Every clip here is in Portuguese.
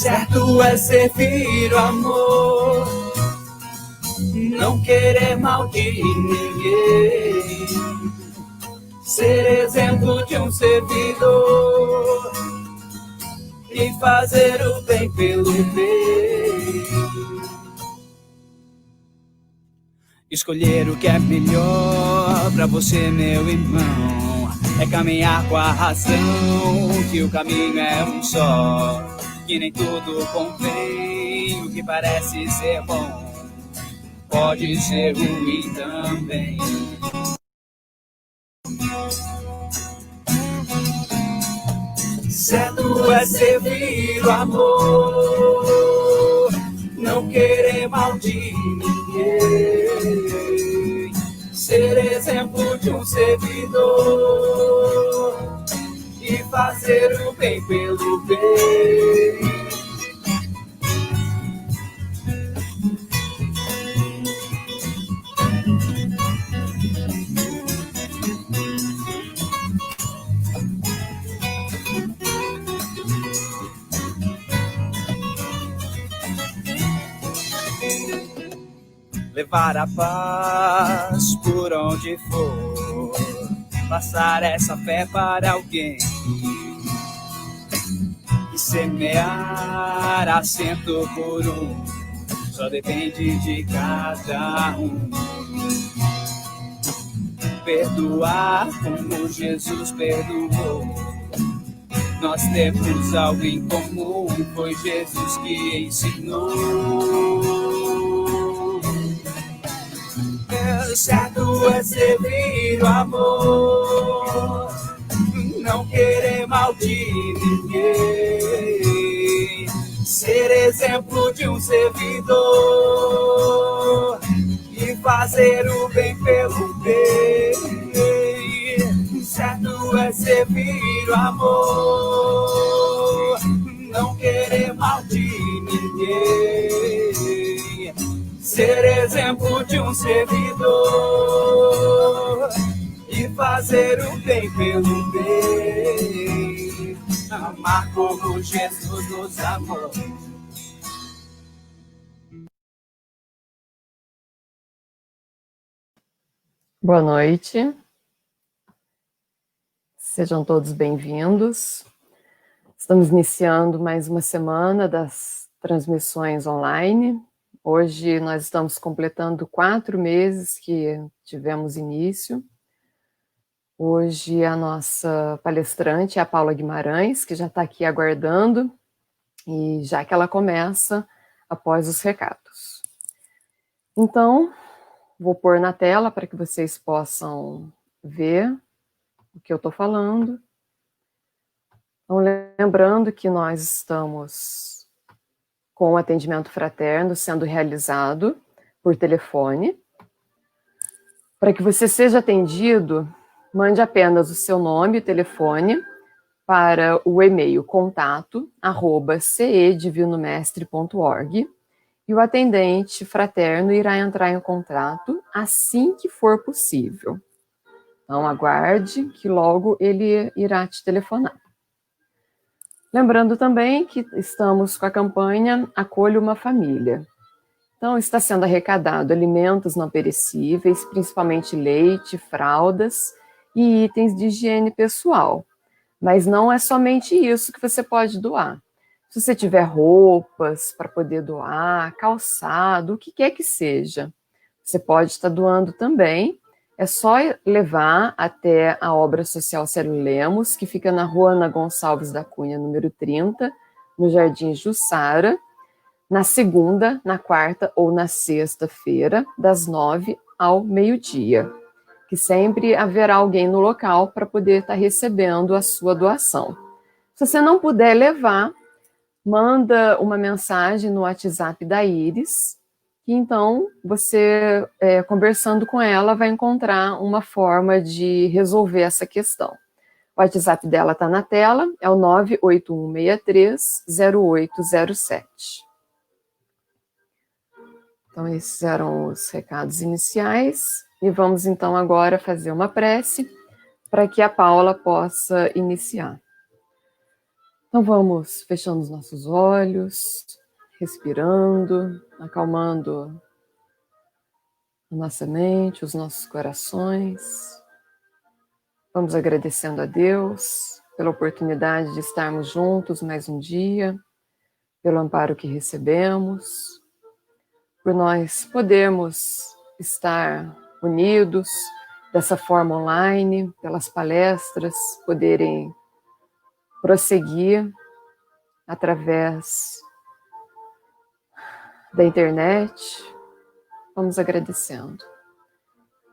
Certo é servir o amor, não querer mal de ninguém, ser exemplo de um servidor e fazer o bem pelo bem. Escolher o que é melhor pra você, meu irmão, é caminhar com a razão, que o caminho é um só, que nem tudo convém, o que parece ser bom pode ser ruim também. Certo é servir o amor, não querer mal de ninguém, ser exemplo de um servidor e fazer o bem pelo bem. Levar a paz por onde for, passar essa fé para alguém e semear a 100 por um, só depende de cada um. Perdoar como Jesus perdoou, nós temos algo em comum, foi Jesus que ensinou. Certo é servir o amor, não querer mal de ninguém, ser exemplo de um servidor e fazer o bem pelo bem. Certo é servir o amor, não querer mal de ninguém, ser exemplo de um servidor e fazer o bem pelo bem, amar como Jesus nos amou. Boa noite, sejam todos bem-vindos. Estamos iniciando mais uma semana das transmissões online. Hoje nós estamos completando 4 meses que tivemos início. Hoje a nossa palestrante é a Paula Guimarães, que já está aqui aguardando, e já que ela começa após os recados. Então, vou pôr na tela para que vocês possam ver o que eu estou falando. Então, lembrando que nós estamos com o atendimento fraterno sendo realizado por telefone. Para que você seja atendido, mande apenas o seu nome e telefone para o e-mail contato@cedivinomestre.org e o atendente fraterno irá entrar em contato assim que for possível. Então, aguarde que logo ele irá te telefonar. Lembrando também que estamos com a campanha Acolha uma Família. Então, está sendo arrecadado alimentos não perecíveis, principalmente leite, fraldas e itens de higiene pessoal. Mas não é somente isso que você pode doar. Se você tiver roupas para poder doar, calçado, o que quer que seja, você pode estar doando também. É só levar até a Obra Social Célio Lemos, que fica na Rua Ana Gonçalves da Cunha, número 30, no Jardim Jussara, na segunda, na quarta ou na sexta-feira, das 9 ao meio-dia, que sempre haverá alguém no local para poder estar recebendo a sua doação. Se você não puder levar, manda uma mensagem no WhatsApp da Iris, que então você, conversando com ela, vai encontrar uma forma de resolver essa questão. O WhatsApp dela está na tela, é o 981630807. Então, esses eram os recados iniciais, e vamos então agora fazer uma prece para que a Paula possa iniciar. Então vamos fechando os nossos olhos, respirando, acalmando a nossa mente, os nossos corações. Vamos agradecendo a Deus pela oportunidade de estarmos juntos mais um dia, pelo amparo que recebemos, por nós podermos estar unidos dessa forma online, pelas palestras poderem prosseguir através da internet. Vamos agradecendo.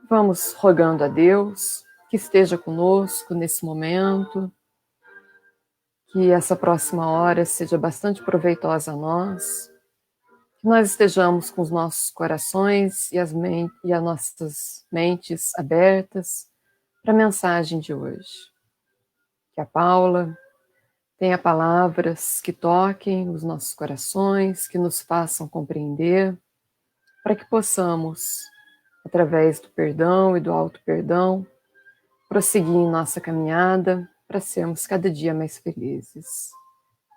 Vamos rogando a Deus que esteja conosco nesse momento, que essa próxima hora seja bastante proveitosa a nós, que nós estejamos com os nossos corações e as nossas mentes abertas para a mensagem de hoje. Que a Paula tenha palavras que toquem os nossos corações, que nos façam compreender, para que possamos, através do perdão e do auto-perdão, prosseguir em nossa caminhada para sermos cada dia mais felizes.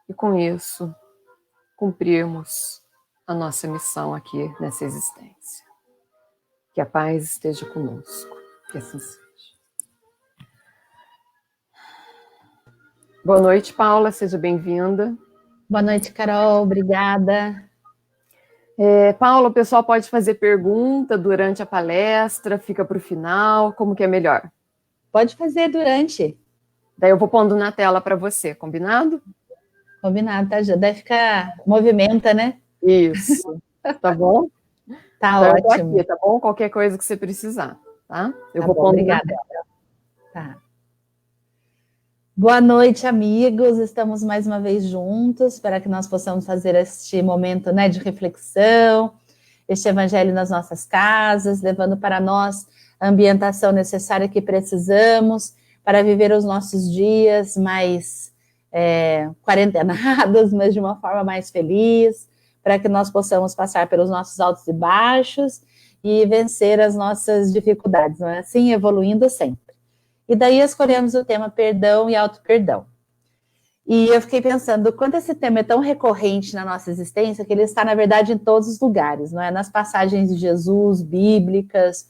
E com isso, cumprirmos a nossa missão aqui nessa existência. Que a paz esteja conosco. Que assim seja. Boa noite, Paula. Seja bem-vinda. Boa noite, Carol. Obrigada. Paula, o pessoal pode fazer pergunta durante a palestra, fica para o final, como que é melhor? Pode fazer durante. Daí eu vou pondo na tela para você, combinado? Combinado, tá? Já deve ficar, movimenta, né? Isso, tá bom? Tá então, ótimo. Eu tô aqui, tá bom? Qualquer coisa que você precisar, tá? Eu tá vou bom, pondo obrigada. na tela. Tá. Boa noite, amigos. Estamos mais uma vez juntos para que nós possamos fazer este momento, né, de reflexão, este evangelho nas nossas casas, levando para nós a ambientação necessária que precisamos para viver os nossos dias mais quarentenados, mas de uma forma mais feliz, para que nós possamos passar pelos nossos altos e baixos e vencer as nossas dificuldades, não é assim? Evoluindo sempre. E daí escolhemos o tema perdão e auto-perdão. E eu fiquei pensando, quanto esse tema é tão recorrente na nossa existência, que ele está, na verdade, em todos os lugares, não é? Nas passagens de Jesus, bíblicas,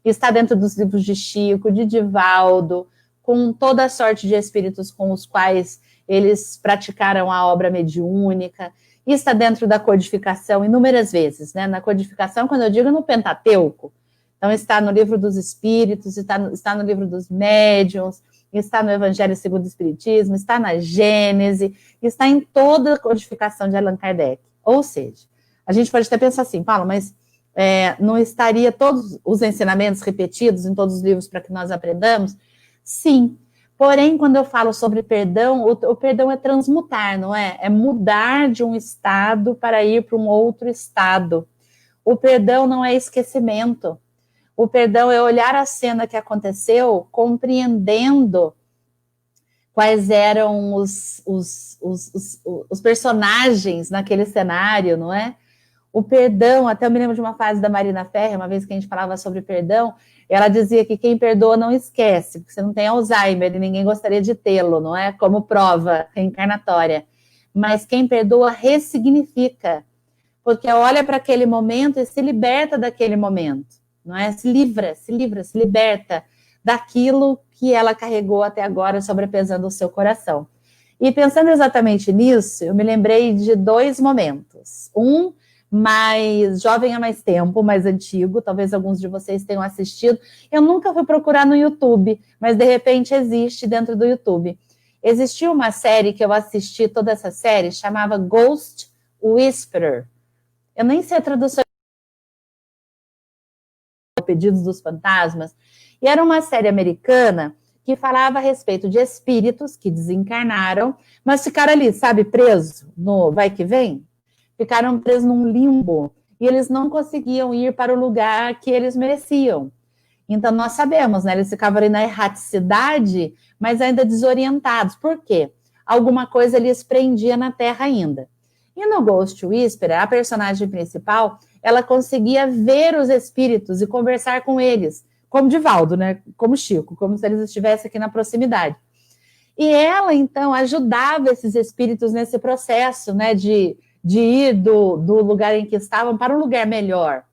está dentro dos livros de Chico, de Divaldo, com toda a sorte de espíritos com os quais eles praticaram a obra mediúnica, e está dentro da codificação inúmeras vezes, né? Na codificação, quando eu digo no Pentateuco, então está no livro dos Espíritos, está no livro dos Médiuns, está no Evangelho segundo o Espiritismo, está na Gênese, está em toda a codificação de Allan Kardec. Ou seja, a gente pode até pensar assim, Paulo, mas não estaria todos os ensinamentos repetidos em todos os livros para que nós aprendamos? Sim. Porém, quando eu falo sobre perdão, o perdão é transmutar, não é? É mudar de um estado para ir para um outro estado. O perdão não é esquecimento. O perdão é olhar a cena que aconteceu, compreendendo quais eram os personagens naquele cenário, não é? O perdão, até eu me lembro de uma fase da Marina Ferrer, uma vez que a gente falava sobre perdão, ela dizia que quem perdoa não esquece, porque você não tem Alzheimer e ninguém gostaria de tê-lo, não é? Como prova reencarnatória. Mas quem perdoa ressignifica, porque olha para aquele momento e se liberta daquele momento, não é? Se liberta daquilo que ela carregou até agora sobrepesando o seu coração. E pensando exatamente nisso, eu me lembrei de dois momentos. Um mais jovem há mais tempo, mais antigo, talvez alguns de vocês tenham assistido. Eu nunca fui procurar no YouTube, mas de repente existe dentro do YouTube. Existiu uma série que eu assisti, toda essa série, chamava Ghost Whisperer. Eu nem sei a tradução. Pedidos dos Fantasmas. E era uma série americana que falava a respeito de espíritos que desencarnaram, mas ficaram ali, sabe, presos no vai que vem. Ficaram presos num limbo e eles não conseguiam ir para o lugar que eles mereciam. Então, nós sabemos, né? Eles ficavam ali na erraticidade, mas ainda desorientados. Por quê? Alguma coisa lhes prendia na Terra ainda. E no Ghost Whisperer, a personagem principal, ela conseguia ver os espíritos e conversar com eles, como Divaldo, né? Como Chico, como se eles estivessem aqui na proximidade. E ela, então, ajudava esses espíritos nesse processo, né, de ir do lugar em que estavam para um lugar melhor.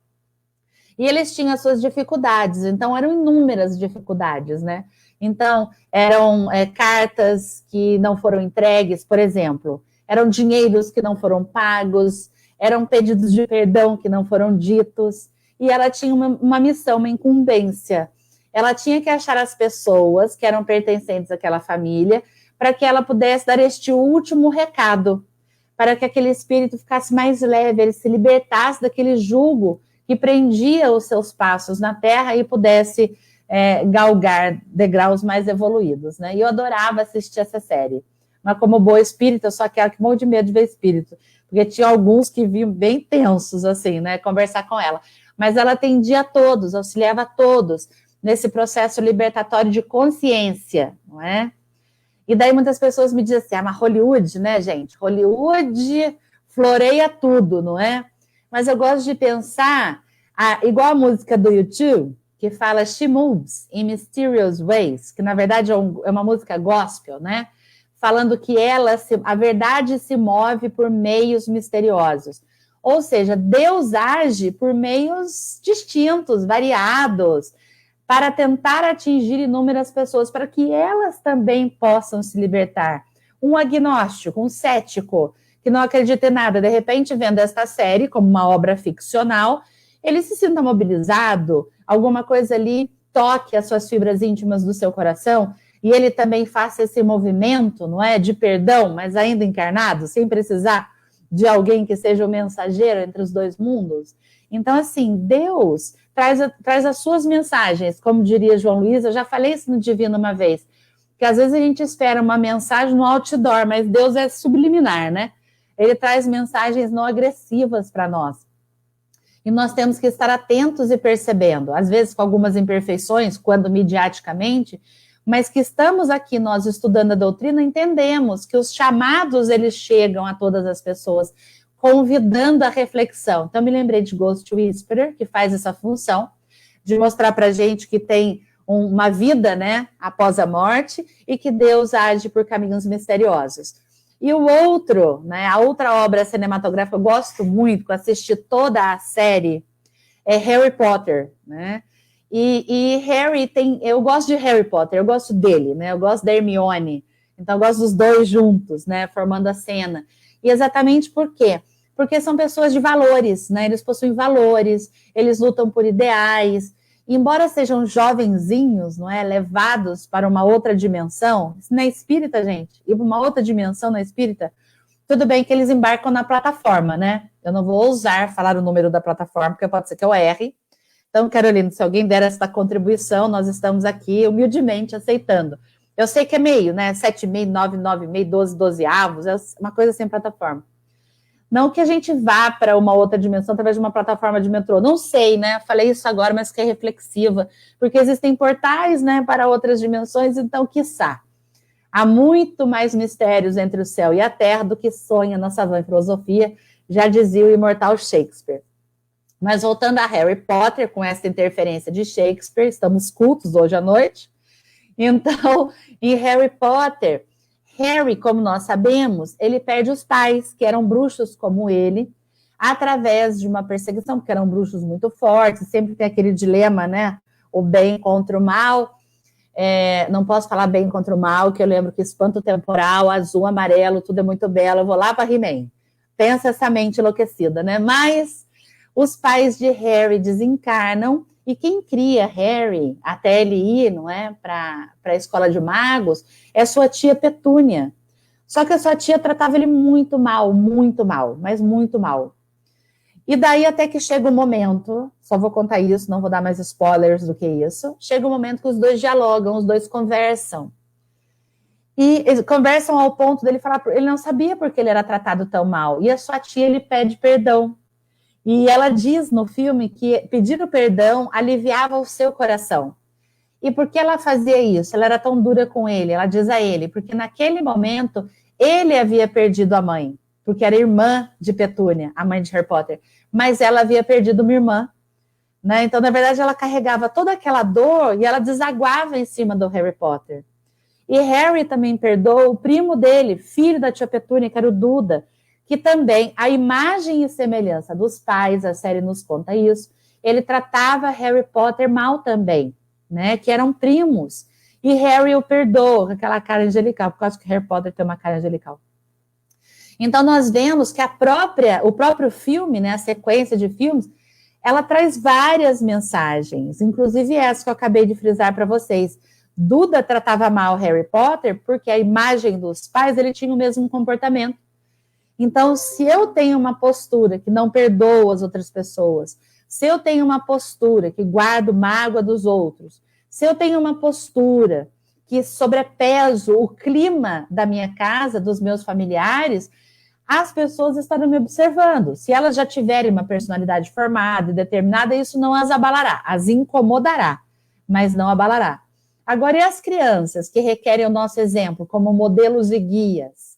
E eles tinham as suas dificuldades, então eram inúmeras dificuldades, né? Então, eram cartas que não foram entregues, por exemplo, eram dinheiros que não foram pagos, eram pedidos de perdão que não foram ditos, e ela tinha uma missão, uma incumbência. Ela tinha que achar as pessoas que eram pertencentes àquela família, para que ela pudesse dar este último recado, para que aquele espírito ficasse mais leve, ele se libertasse daquele jugo que prendia os seus passos na Terra e pudesse galgar degraus mais evoluídos, né? E eu adorava assistir essa série. Mas como boa espírita, eu só quero que morro de medo de ver espírito, porque tinha alguns que vinham bem tensos, assim, né? Conversar com ela. Mas ela atendia a todos, auxiliava a todos nesse processo libertatório de consciência, não é? E daí muitas pessoas me dizem assim, mas Hollywood, né, gente? Hollywood floreia tudo, não é? Mas eu gosto de pensar, igual a música do YouTube, que fala She Moves in Mysterious Ways, que na verdade é uma música gospel, né? Falando que a verdade se move por meios misteriosos. Ou seja, Deus age por meios distintos, variados, para tentar atingir inúmeras pessoas, para que elas também possam se libertar. Um agnóstico, um cético, que não acredita em nada, de repente, vendo esta série como uma obra ficcional, ele se sinta mobilizado, alguma coisa ali toque as suas fibras íntimas do seu coração, e ele também faça esse movimento, não é, de perdão, mas ainda encarnado, sem precisar de alguém que seja o mensageiro entre os dois mundos. Então, assim, Deus traz as suas mensagens, como diria João Luiz, eu já falei isso no Divino uma vez, que às vezes a gente espera uma mensagem no outdoor, mas Deus é subliminar, né? Ele traz mensagens não agressivas para nós. E nós temos que estar atentos e percebendo, às vezes com algumas imperfeições, quando midiaticamente, mas que estamos aqui, nós estudando a doutrina, entendemos que os chamados, eles chegam a todas as pessoas, convidando a reflexão. Então, me lembrei de Ghost Whisperer, que faz essa função, de mostrar para a gente que tem uma vida, né, após a morte, e que Deus age por caminhos misteriosos. E o outro, né, a outra obra cinematográfica, eu gosto muito, que eu assisti toda a série, é Harry Potter, né? E Harry eu gosto de Harry Potter, eu gosto dele, né? Eu gosto da Hermione, então eu gosto dos dois juntos, né? Formando a cena. E exatamente por quê? Porque são pessoas de valores, né? Eles possuem valores, eles lutam por ideais, e embora sejam jovenzinhos, não é? Levados para uma outra dimensão, na espírita, gente, ir para uma outra dimensão na espírita, tudo bem que eles embarcam na plataforma, né? Eu não vou ousar falar o número da plataforma, porque pode ser que eu erre. Então, Carolina, se alguém der essa contribuição, nós estamos aqui humildemente aceitando. Eu sei que é meio, né? 7,5, 9,5, 12, 12 avos, é uma coisa sem plataforma. Não que a gente vá para uma outra dimensão através de uma plataforma de metrô. Não sei, né? Falei isso agora, mas que é reflexiva. Porque existem portais, né, para outras dimensões, então, quiçá. Há muito mais mistérios entre o céu e a terra do que sonha nossa vã filosofia, já dizia o imortal Shakespeare. Mas voltando a Harry Potter, com essa interferência de Shakespeare, estamos cultos hoje à noite. Então, em Harry Potter, Harry, como nós sabemos, ele perde os pais, que eram bruxos como ele, através de uma perseguição, porque eram bruxos muito fortes, sempre tem aquele dilema, né? O bem contra o mal. Não posso falar bem contra o mal, que eu lembro que espanto temporal, azul, amarelo, tudo é muito belo, eu vou lá para He-Man. Pensa essa mente enlouquecida, né? Mas os pais de Harry desencarnam, e quem cria Harry, até ele ir, não é, para a escola de magos, é sua tia Petúnia. Só que a sua tia tratava ele muito mal, mas muito mal. E daí até que chega um momento, só vou contar isso, não vou dar mais spoilers do que isso, chega um momento que os dois dialogam, os dois conversam. E eles conversam ao ponto dele falar, ele não sabia porque ele era tratado tão mal. E a sua tia, ele pede perdão. E ela diz no filme que pedir o perdão aliviava o seu coração. E por que ela fazia isso? Ela era tão dura com ele, ela diz a ele, porque naquele momento ele havia perdido a mãe, porque era irmã de Petúnia, a mãe de Harry Potter, mas ela havia perdido uma irmã, né? Então, na verdade, ela carregava toda aquela dor e ela desaguava em cima do Harry Potter. E Harry também perdoa o primo dele, filho da tia Petúnia, que era o Duda, que também, a imagem e semelhança dos pais, a série nos conta isso, ele tratava Harry Potter mal também, né? Que eram primos. E Harry o perdoa com aquela cara angelical, por causa que Harry Potter tem uma cara angelical. Então, nós vemos que o próprio filme, né, a sequência de filmes, ela traz várias mensagens, inclusive essa que eu acabei de frisar para vocês. Duda tratava mal Harry Potter porque a imagem dos pais, ele tinha o mesmo comportamento. Então, se eu tenho uma postura que não perdoa as outras pessoas, se eu tenho uma postura que guardo mágoa dos outros, se eu tenho uma postura que sobrepeso o clima da minha casa, dos meus familiares, as pessoas estarão me observando. Se elas já tiverem uma personalidade formada e determinada, isso não as abalará, as incomodará, mas não abalará. Agora, e as crianças que requerem o nosso exemplo como modelos e guias?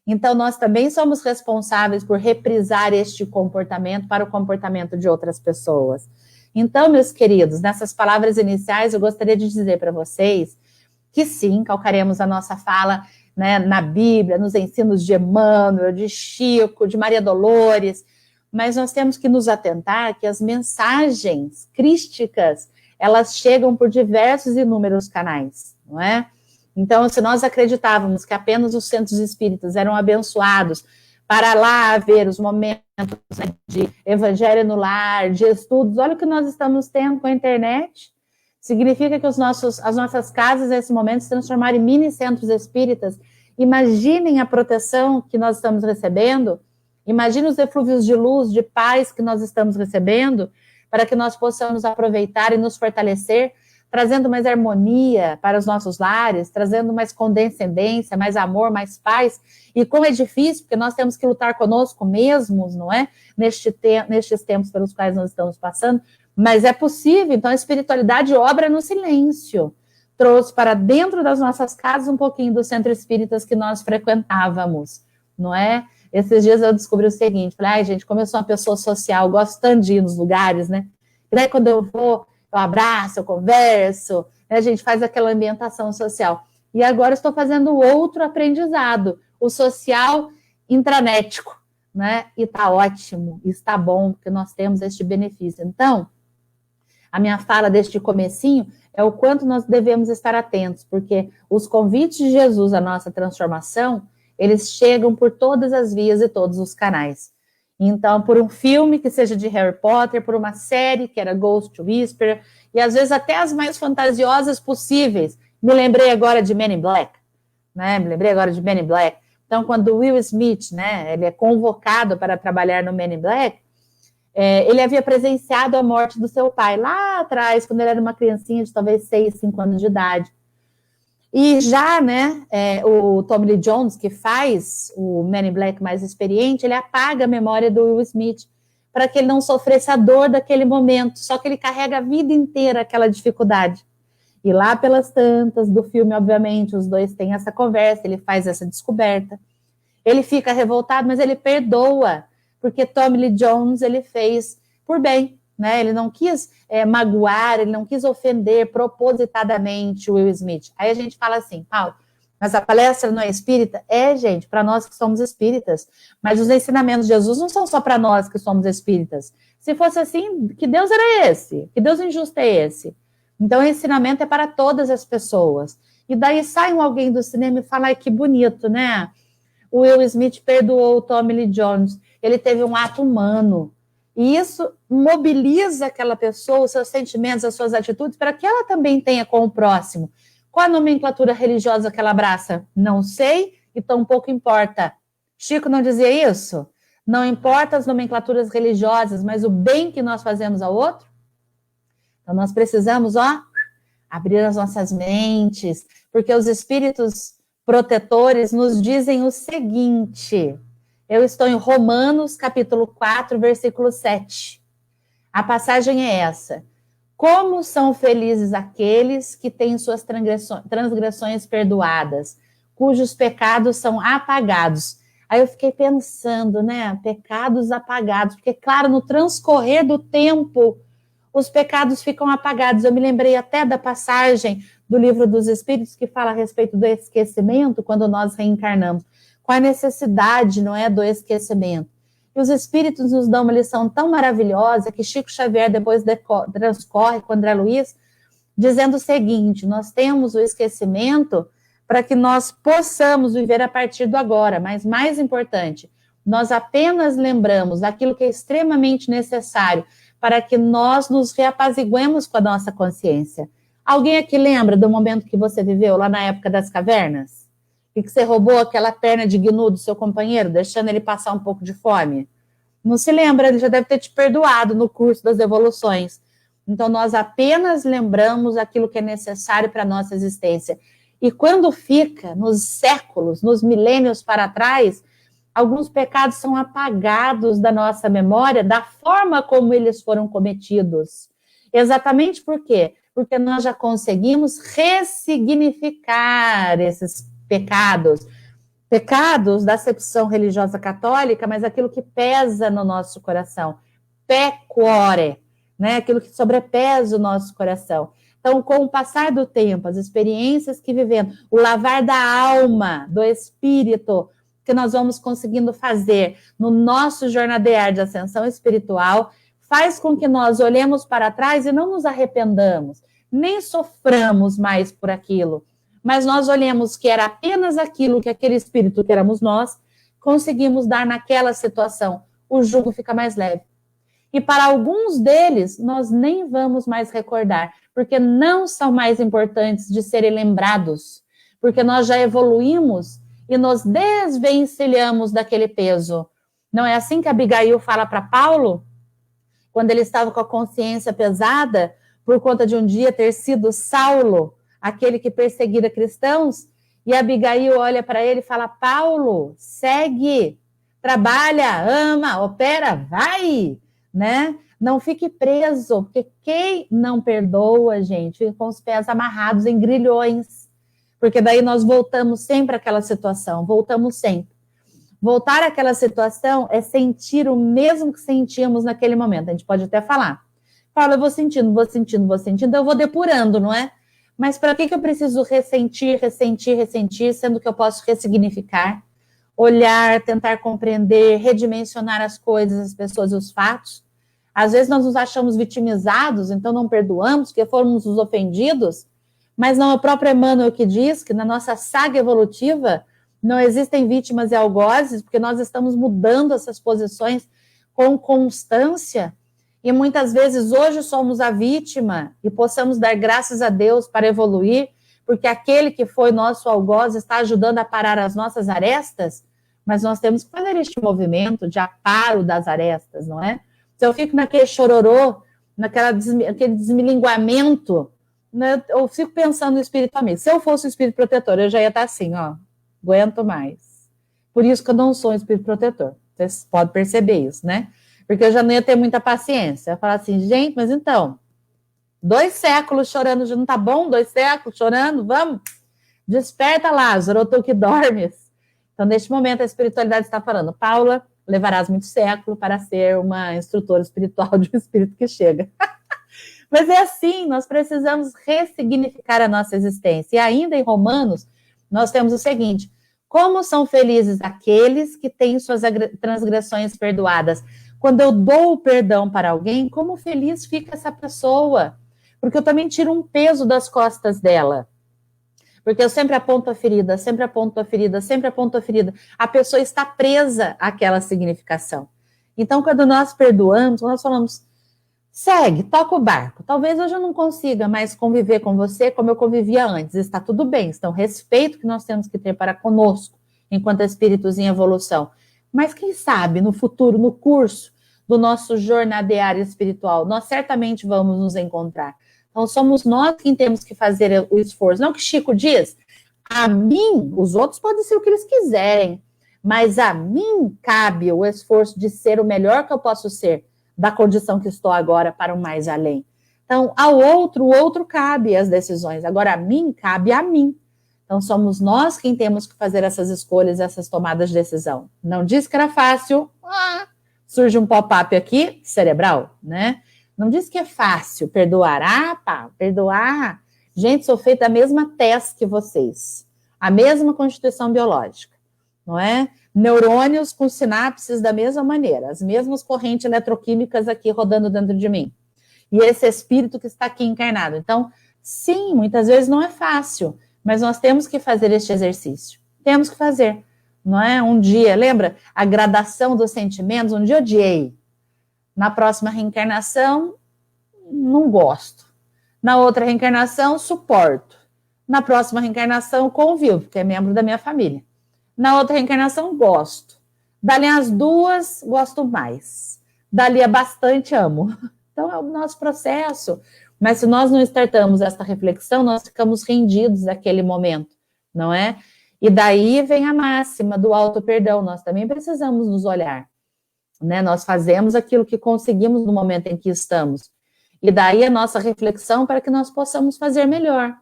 Então, nós também somos responsáveis por reprisar este comportamento para o comportamento de outras pessoas. Então, meus queridos, nessas palavras iniciais, eu gostaria de dizer para vocês que sim, calcaremos a nossa fala, né, na Bíblia, nos ensinos de Emmanuel, de Chico, de Maria Dolores, mas nós temos que nos atentar que as mensagens crísticas, elas chegam por diversos e inúmeros canais, não é? Então, se nós acreditávamos que apenas os centros espíritas eram abençoados para lá ver os momentos, né, de evangelho no lar, de estudos, olha o que nós estamos tendo com a internet. Significa que as nossas casas, nesse momento, se transformaram em mini centros espíritas. Imaginem a proteção que nós estamos recebendo, imaginem os eflúvios de luz, de paz que nós estamos recebendo, para que nós possamos aproveitar e nos fortalecer, trazendo mais harmonia para os nossos lares, trazendo mais condescendência, mais amor, mais paz. E como é difícil, porque nós temos que lutar conosco mesmos, não é? Nestes tempos pelos quais nós estamos passando, mas é possível. Então, a espiritualidade obra no silêncio. Trouxe para dentro das nossas casas um pouquinho dos centros espíritas que nós frequentávamos, não é? Esses dias eu descobri o seguinte, falei, ai, gente, como eu sou uma pessoa social, gosto tanto de ir nos lugares, né? E daí, quando eu vou, eu abraço, eu converso, né? A gente faz aquela ambientação social. E agora estou fazendo outro aprendizado, o social intranético, né? E está ótimo, está bom, porque nós temos este benefício. Então, a minha fala deste comecinho é o quanto nós devemos estar atentos, porque os convites de Jesus à nossa transformação, eles chegam por todas as vias e todos os canais. Então, por um filme que seja de Harry Potter, por uma série que era Ghost Whisperer, e às vezes até as mais fantasiosas possíveis. Me lembrei agora de Men in Black, né? Então, quando o Will Smith, né, ele é convocado para trabalhar no Men in Black, ele havia presenciado a morte do seu pai lá atrás, quando ele era uma criancinha de talvez 6, 5 anos de idade. E já, né, o Tommy Lee Jones, que faz o Men in Black mais experiente, ele apaga a memória do Will Smith para que ele não sofresse a dor daquele momento, só que ele carrega a vida inteira aquela dificuldade. E lá pelas tantas do filme, obviamente, os dois têm essa conversa, ele faz essa descoberta, ele fica revoltado, mas ele perdoa, porque Tommy Lee Jones, ele fez por bem, né? Ele não quis magoar, ele não quis ofender propositadamente o Will Smith. Aí a gente fala assim, Paulo, mas a palestra não é espírita? Gente, para nós que somos espíritas, mas os ensinamentos de Jesus não são só para nós que somos espíritas. Se fosse assim, que Deus era esse? Que Deus injusto é esse? Então, o ensinamento é para todas as pessoas. E daí sai alguém do cinema e fala, ai, que bonito, né? O Will Smith perdoou o Tommy Lee Jones. Ele teve um ato humano. E isso mobiliza aquela pessoa, os seus sentimentos, as suas atitudes, para que ela também tenha com o próximo. Qual a nomenclatura religiosa que ela abraça? Não sei e tampouco importa. Chico não dizia isso? Não importa as nomenclaturas religiosas, mas o bem que nós fazemos ao outro? Então, nós precisamos, abrir as nossas mentes, porque os espíritos protetores nos dizem o seguinte. Eu estou em Romanos, capítulo 4, versículo 7. A passagem é essa. Como são felizes aqueles que têm suas transgressões perdoadas, cujos pecados são apagados. Aí eu fiquei pensando, né? Pecados apagados. Porque, claro, no transcorrer do tempo, os pecados ficam apagados. Eu me lembrei até da passagem do Livro dos Espíritos que fala a respeito do esquecimento quando nós reencarnamos. Qual a necessidade, não é, do esquecimento? E os Espíritos nos dão uma lição tão maravilhosa que Chico Xavier depois transcorre com André Luiz, dizendo o seguinte: nós temos o esquecimento para que nós possamos viver a partir do agora, mas mais importante, nós apenas lembramos aquilo que é extremamente necessário para que nós nos reapaziguemos com a nossa consciência. Alguém aqui lembra do momento que você viveu lá na época das cavernas? E que você roubou aquela perna de gnu do seu companheiro, deixando ele passar um pouco de fome? Não se lembra, ele já deve ter te perdoado no curso das evoluções. Então, nós apenas lembramos aquilo que é necessário para a nossa existência. E quando fica nos séculos, nos milênios para trás, alguns pecados são apagados da nossa memória da forma como eles foram cometidos. Exatamente por quê? Porque nós já conseguimos ressignificar esses pecados. Pecados da acepção religiosa católica, mas aquilo que pesa no nosso coração. Pecore, né? Aquilo que sobrepesa o nosso coração. Então, com o passar do tempo, as experiências que vivemos, o lavar da alma, do espírito, que nós vamos conseguindo fazer no nosso jornadear de ascensão espiritual, faz com que nós olhemos para trás e não nos arrependamos, nem soframos mais por aquilo, mas nós olhemos que era apenas aquilo que aquele espírito que éramos nós, conseguimos dar naquela situação. O jugo fica mais leve. E para alguns deles, nós nem vamos mais recordar, porque não são mais importantes de serem lembrados, porque nós já evoluímos e nos desvencilhamos daquele peso. Não é assim que Abigail fala para Paulo? Quando ele estava com a consciência pesada, por conta de um dia ter sido Saulo, aquele que perseguira cristãos, e Abigail olha para ele e fala: Paulo, segue, trabalha, ama, opera, vai, né? Não fique preso, porque quem não perdoa, gente, fica com os pés amarrados em grilhões, porque daí nós voltamos sempre àquela situação, voltamos sempre. Voltar àquela situação é sentir o mesmo que sentíamos naquele momento. A gente pode até falar, Paulo, eu vou sentindo, eu vou depurando, não é? Mas para que eu preciso ressentir, sendo que eu posso ressignificar, olhar, tentar compreender, redimensionar as coisas, as pessoas e os fatos? Às vezes nós nos achamos vitimizados, então não perdoamos, porque fomos os ofendidos, mas não é o próprio Emmanuel que diz que na nossa saga evolutiva não existem vítimas e algozes, porque nós estamos mudando essas posições com constância, e muitas vezes hoje somos a vítima e possamos dar graças a Deus para evoluir, porque aquele que foi nosso algoz está ajudando a parar as nossas arestas, mas nós temos que fazer este movimento de aparo das arestas, não é? Se eu fico naquele chororô, naquele desmilinguamento, né, eu fico pensando no espírito amigo. Se eu fosse o espírito protetor, eu já ia estar assim, ó, aguento mais. Por isso que eu não sou um espírito protetor. Vocês podem perceber isso, né? Porque eu já não ia ter muita paciência. Eu ia falar assim, gente, mas então, 2 séculos chorando, já não tá bom? 2 séculos chorando? Vamos? Desperta, Lázaro, ou tu que dormes. Então, neste momento, a espiritualidade está falando, Paula, levarás muito século para ser uma instrutora espiritual de um espírito que chega. Mas é assim, nós precisamos ressignificar a nossa existência. E ainda em Romanos, nós temos o seguinte, como são felizes aqueles que têm suas transgressões perdoadas. Quando eu dou o perdão para alguém, como feliz fica essa pessoa? Porque eu também tiro um peso das costas dela. Porque eu sempre aponto a ferida, sempre aponto a ferida, sempre aponto a ferida. A pessoa está presa àquela significação. Então, quando nós perdoamos, nós falamos, segue, toca o barco. Talvez hoje eu não consiga mais conviver com você como eu convivia antes. Está tudo bem. Então, respeito que nós temos que ter para conosco, enquanto espíritos em evolução. Mas quem sabe, no futuro, no curso do nosso jornadear espiritual, nós certamente vamos nos encontrar. Então, somos nós quem temos que fazer o esforço. Não que Chico diz, a mim, os outros podem ser o que eles quiserem, mas a mim cabe o esforço de ser o melhor que eu posso ser, da condição que estou agora para o mais além. Então, ao outro, o outro cabe as decisões. Agora, a mim, cabe a mim. Então, somos nós quem temos que fazer essas escolhas, essas tomadas de decisão. Não disse que era fácil. Surge um pop-up aqui, cerebral, né? Não diz que é fácil perdoar. Ah, pá, perdoar. Gente, sou feita da mesma testa que vocês. A mesma constituição biológica, não é? Neurônios com sinapses da mesma maneira, as mesmas correntes eletroquímicas aqui rodando dentro de mim. E esse espírito que está aqui encarnado. Então, sim, muitas vezes não é fácil, mas nós temos que fazer este exercício. Temos que fazer, não é? Um dia, lembra? A gradação dos sentimentos, um dia odiei. Na próxima reencarnação, não gosto. Na outra reencarnação, suporto. Na próxima reencarnação, convivo, porque é membro da minha família. Na outra reencarnação, gosto. Dali as duas, gosto mais. Dali a bastante, amo. Então, é o nosso processo. Mas se nós não startamos essa reflexão, nós ficamos rendidos naquele momento, não é? E daí vem a máxima do auto-perdão. Nós também precisamos nos olhar, né? Nós fazemos aquilo que conseguimos no momento em que estamos. E daí a nossa reflexão para que nós possamos fazer melhor.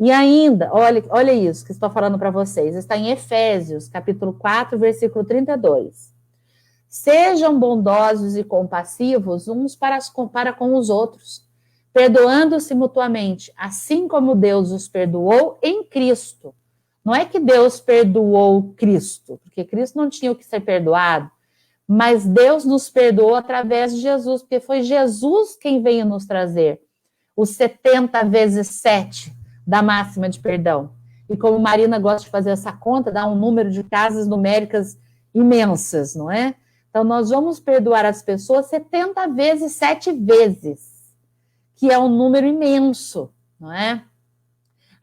E ainda, olha isso que estou falando para vocês, está em Efésios, capítulo 4, versículo 32. Sejam bondosos e compassivos uns para com os outros, perdoando-se mutuamente, assim como Deus os perdoou em Cristo. Não é que Deus perdoou Cristo, porque Cristo não tinha o que ser perdoado, mas Deus nos perdoou através de Jesus, porque foi Jesus quem veio nos trazer os 70 vezes 7 da máxima de perdão. E como Marina gosta de fazer essa conta, dá um número de casas numéricas imensas, não é? Então, nós vamos perdoar as pessoas 70 vezes 7 vezes, que é um número imenso, não é?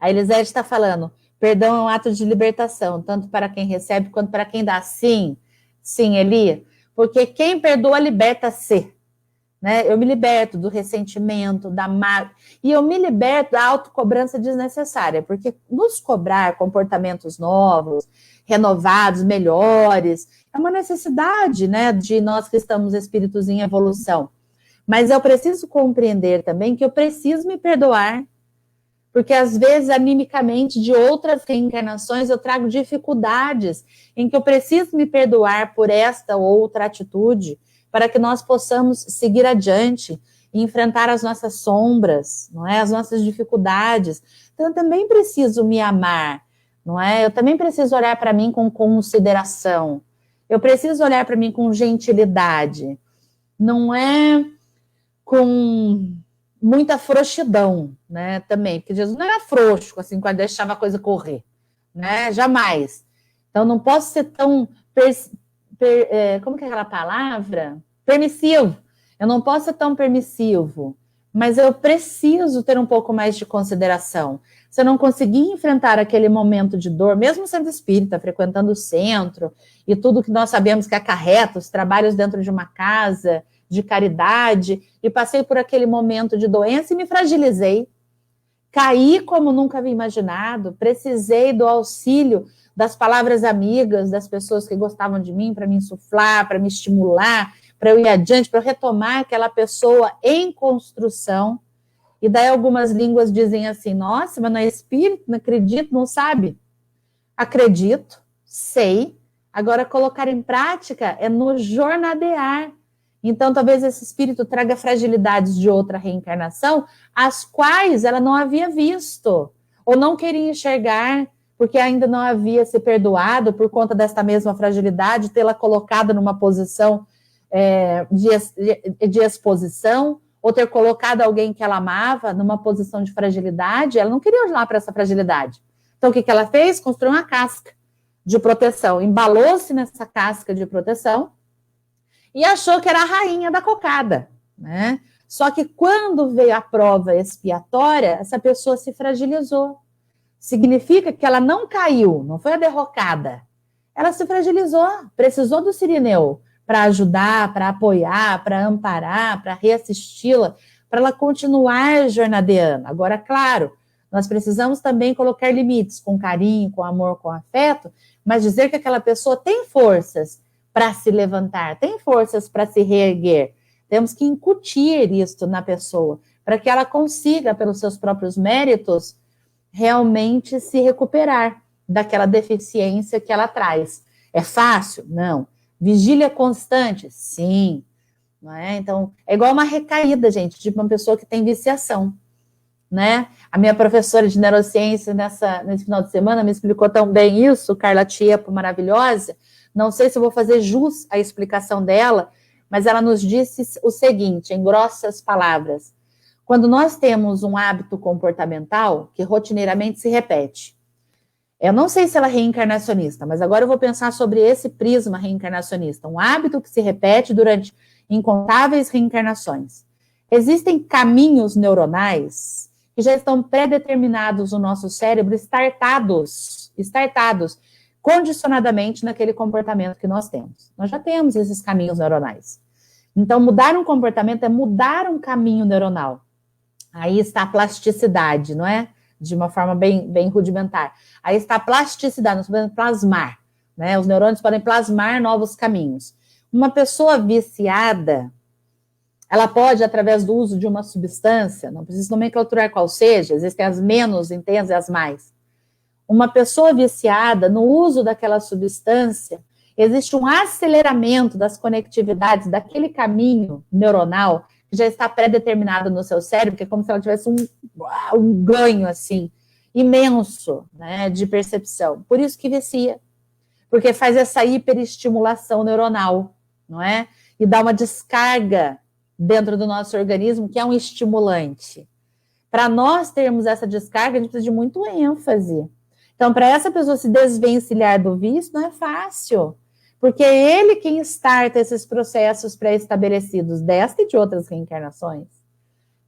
A Elisete está falando, perdão é um ato de libertação, tanto para quem recebe quanto para quem dá. Sim, Eli, porque quem perdoa liberta-se, né? Eu me liberto do ressentimento, da mágoa, e eu me liberto da autocobrança desnecessária, porque nos cobrar comportamentos novos, renovados, melhores, é uma necessidade, né, de nós que estamos espíritos em evolução. Mas eu preciso compreender também que eu preciso me perdoar, porque às vezes, animicamente, de outras reencarnações, eu trago dificuldades em que eu preciso me perdoar por esta ou outra atitude, para que nós possamos seguir adiante e enfrentar as nossas sombras, não é? As nossas dificuldades. Então, eu também preciso me amar, não é? Eu também preciso olhar para mim com consideração. Eu preciso olhar para mim com gentilidade. Não é com muita frouxidão, né? Também, porque Jesus não era frouxo, assim, quando deixava a coisa correr, né? Jamais. Então, não posso ser tão... como que é aquela palavra? Permissivo. Eu não posso ser tão permissivo, mas eu preciso ter um pouco mais de consideração. Se eu não conseguir enfrentar aquele momento de dor, mesmo sendo espírita, frequentando o centro, e tudo que nós sabemos que acarreta, os trabalhos dentro de uma casa, de caridade, e passei por aquele momento de doença e me fragilizei. Caí como nunca havia imaginado, precisei do auxílio das palavras amigas, das pessoas que gostavam de mim, para me insuflar, para me estimular, para eu ir adiante, para eu retomar aquela pessoa em construção. E daí algumas línguas dizem assim, nossa, mas não é espírito, não acredito, não sabe? Acredito, sei, agora colocar em prática é no jornadear. Então talvez esse espírito traga fragilidades de outra reencarnação, as quais ela não havia visto, ou não queria enxergar, porque ainda não havia se perdoado por conta desta mesma fragilidade, tê-la colocado numa posição de exposição, ou ter colocado alguém que ela amava numa posição de fragilidade, ela não queria olhar para essa fragilidade. Então, o que ela fez? Construiu uma casca de proteção, embalou-se nessa casca de proteção e achou que era a rainha da cocada, né? Só que quando veio a prova expiatória, essa pessoa se fragilizou. Significa que ela não caiu, não foi a derrocada. Ela se fragilizou, precisou do Cirineu para ajudar, para apoiar, para amparar, para reassisti-la, para ela continuar jornadeando. Agora, claro, nós precisamos também colocar limites com carinho, com amor, com afeto, mas dizer que aquela pessoa tem forças para se levantar, tem forças para se reerguer. Temos que incutir isso na pessoa, para que ela consiga, pelos seus próprios méritos, realmente se recuperar daquela deficiência que ela traz. É fácil? Não. Vigília constante? Sim. não é? Então, é igual uma recaída, gente, de uma pessoa que tem viciação, né? A minha professora de neurociência nesse final de semana me explicou tão bem isso, Carla Tiepo, maravilhosa. Não sei se eu vou fazer jus à explicação dela, mas ela nos disse o seguinte, em grossas palavras: quando nós temos um hábito comportamental que rotineiramente se repete, eu não sei se ela é reencarnacionista, mas agora eu vou pensar sobre esse prisma reencarnacionista, um hábito que se repete durante incontáveis reencarnações. Existem caminhos neuronais que já estão pré-determinados no nosso cérebro, startados, condicionadamente naquele comportamento que nós temos. Nós já temos esses caminhos neuronais. Então, mudar um comportamento é mudar um caminho neuronal. Aí está a plasticidade, não é? De uma forma bem rudimentar. Aí está a plasticidade, nós podemos plasmar, né? Os neurônios podem plasmar novos caminhos. Uma pessoa viciada, ela pode, através do uso de uma substância, não preciso nomenclaturar qual seja, existem as menos intensas e as mais. Uma pessoa viciada, no uso daquela substância, existe um aceleramento das conectividades daquele caminho neuronal que já está pré-determinado no seu cérebro, que é como se ela tivesse um ganho, assim, imenso, né, de percepção. Por isso que vicia, porque faz essa hiperestimulação neuronal, não é? E dá uma descarga dentro do nosso organismo, que é um estimulante. Para nós termos essa descarga, a gente precisa de muito ênfase. Então, para essa pessoa se desvencilhar do vício, não é fácil, porque é ele quem starta esses processos pré-estabelecidos desta e de outras reencarnações.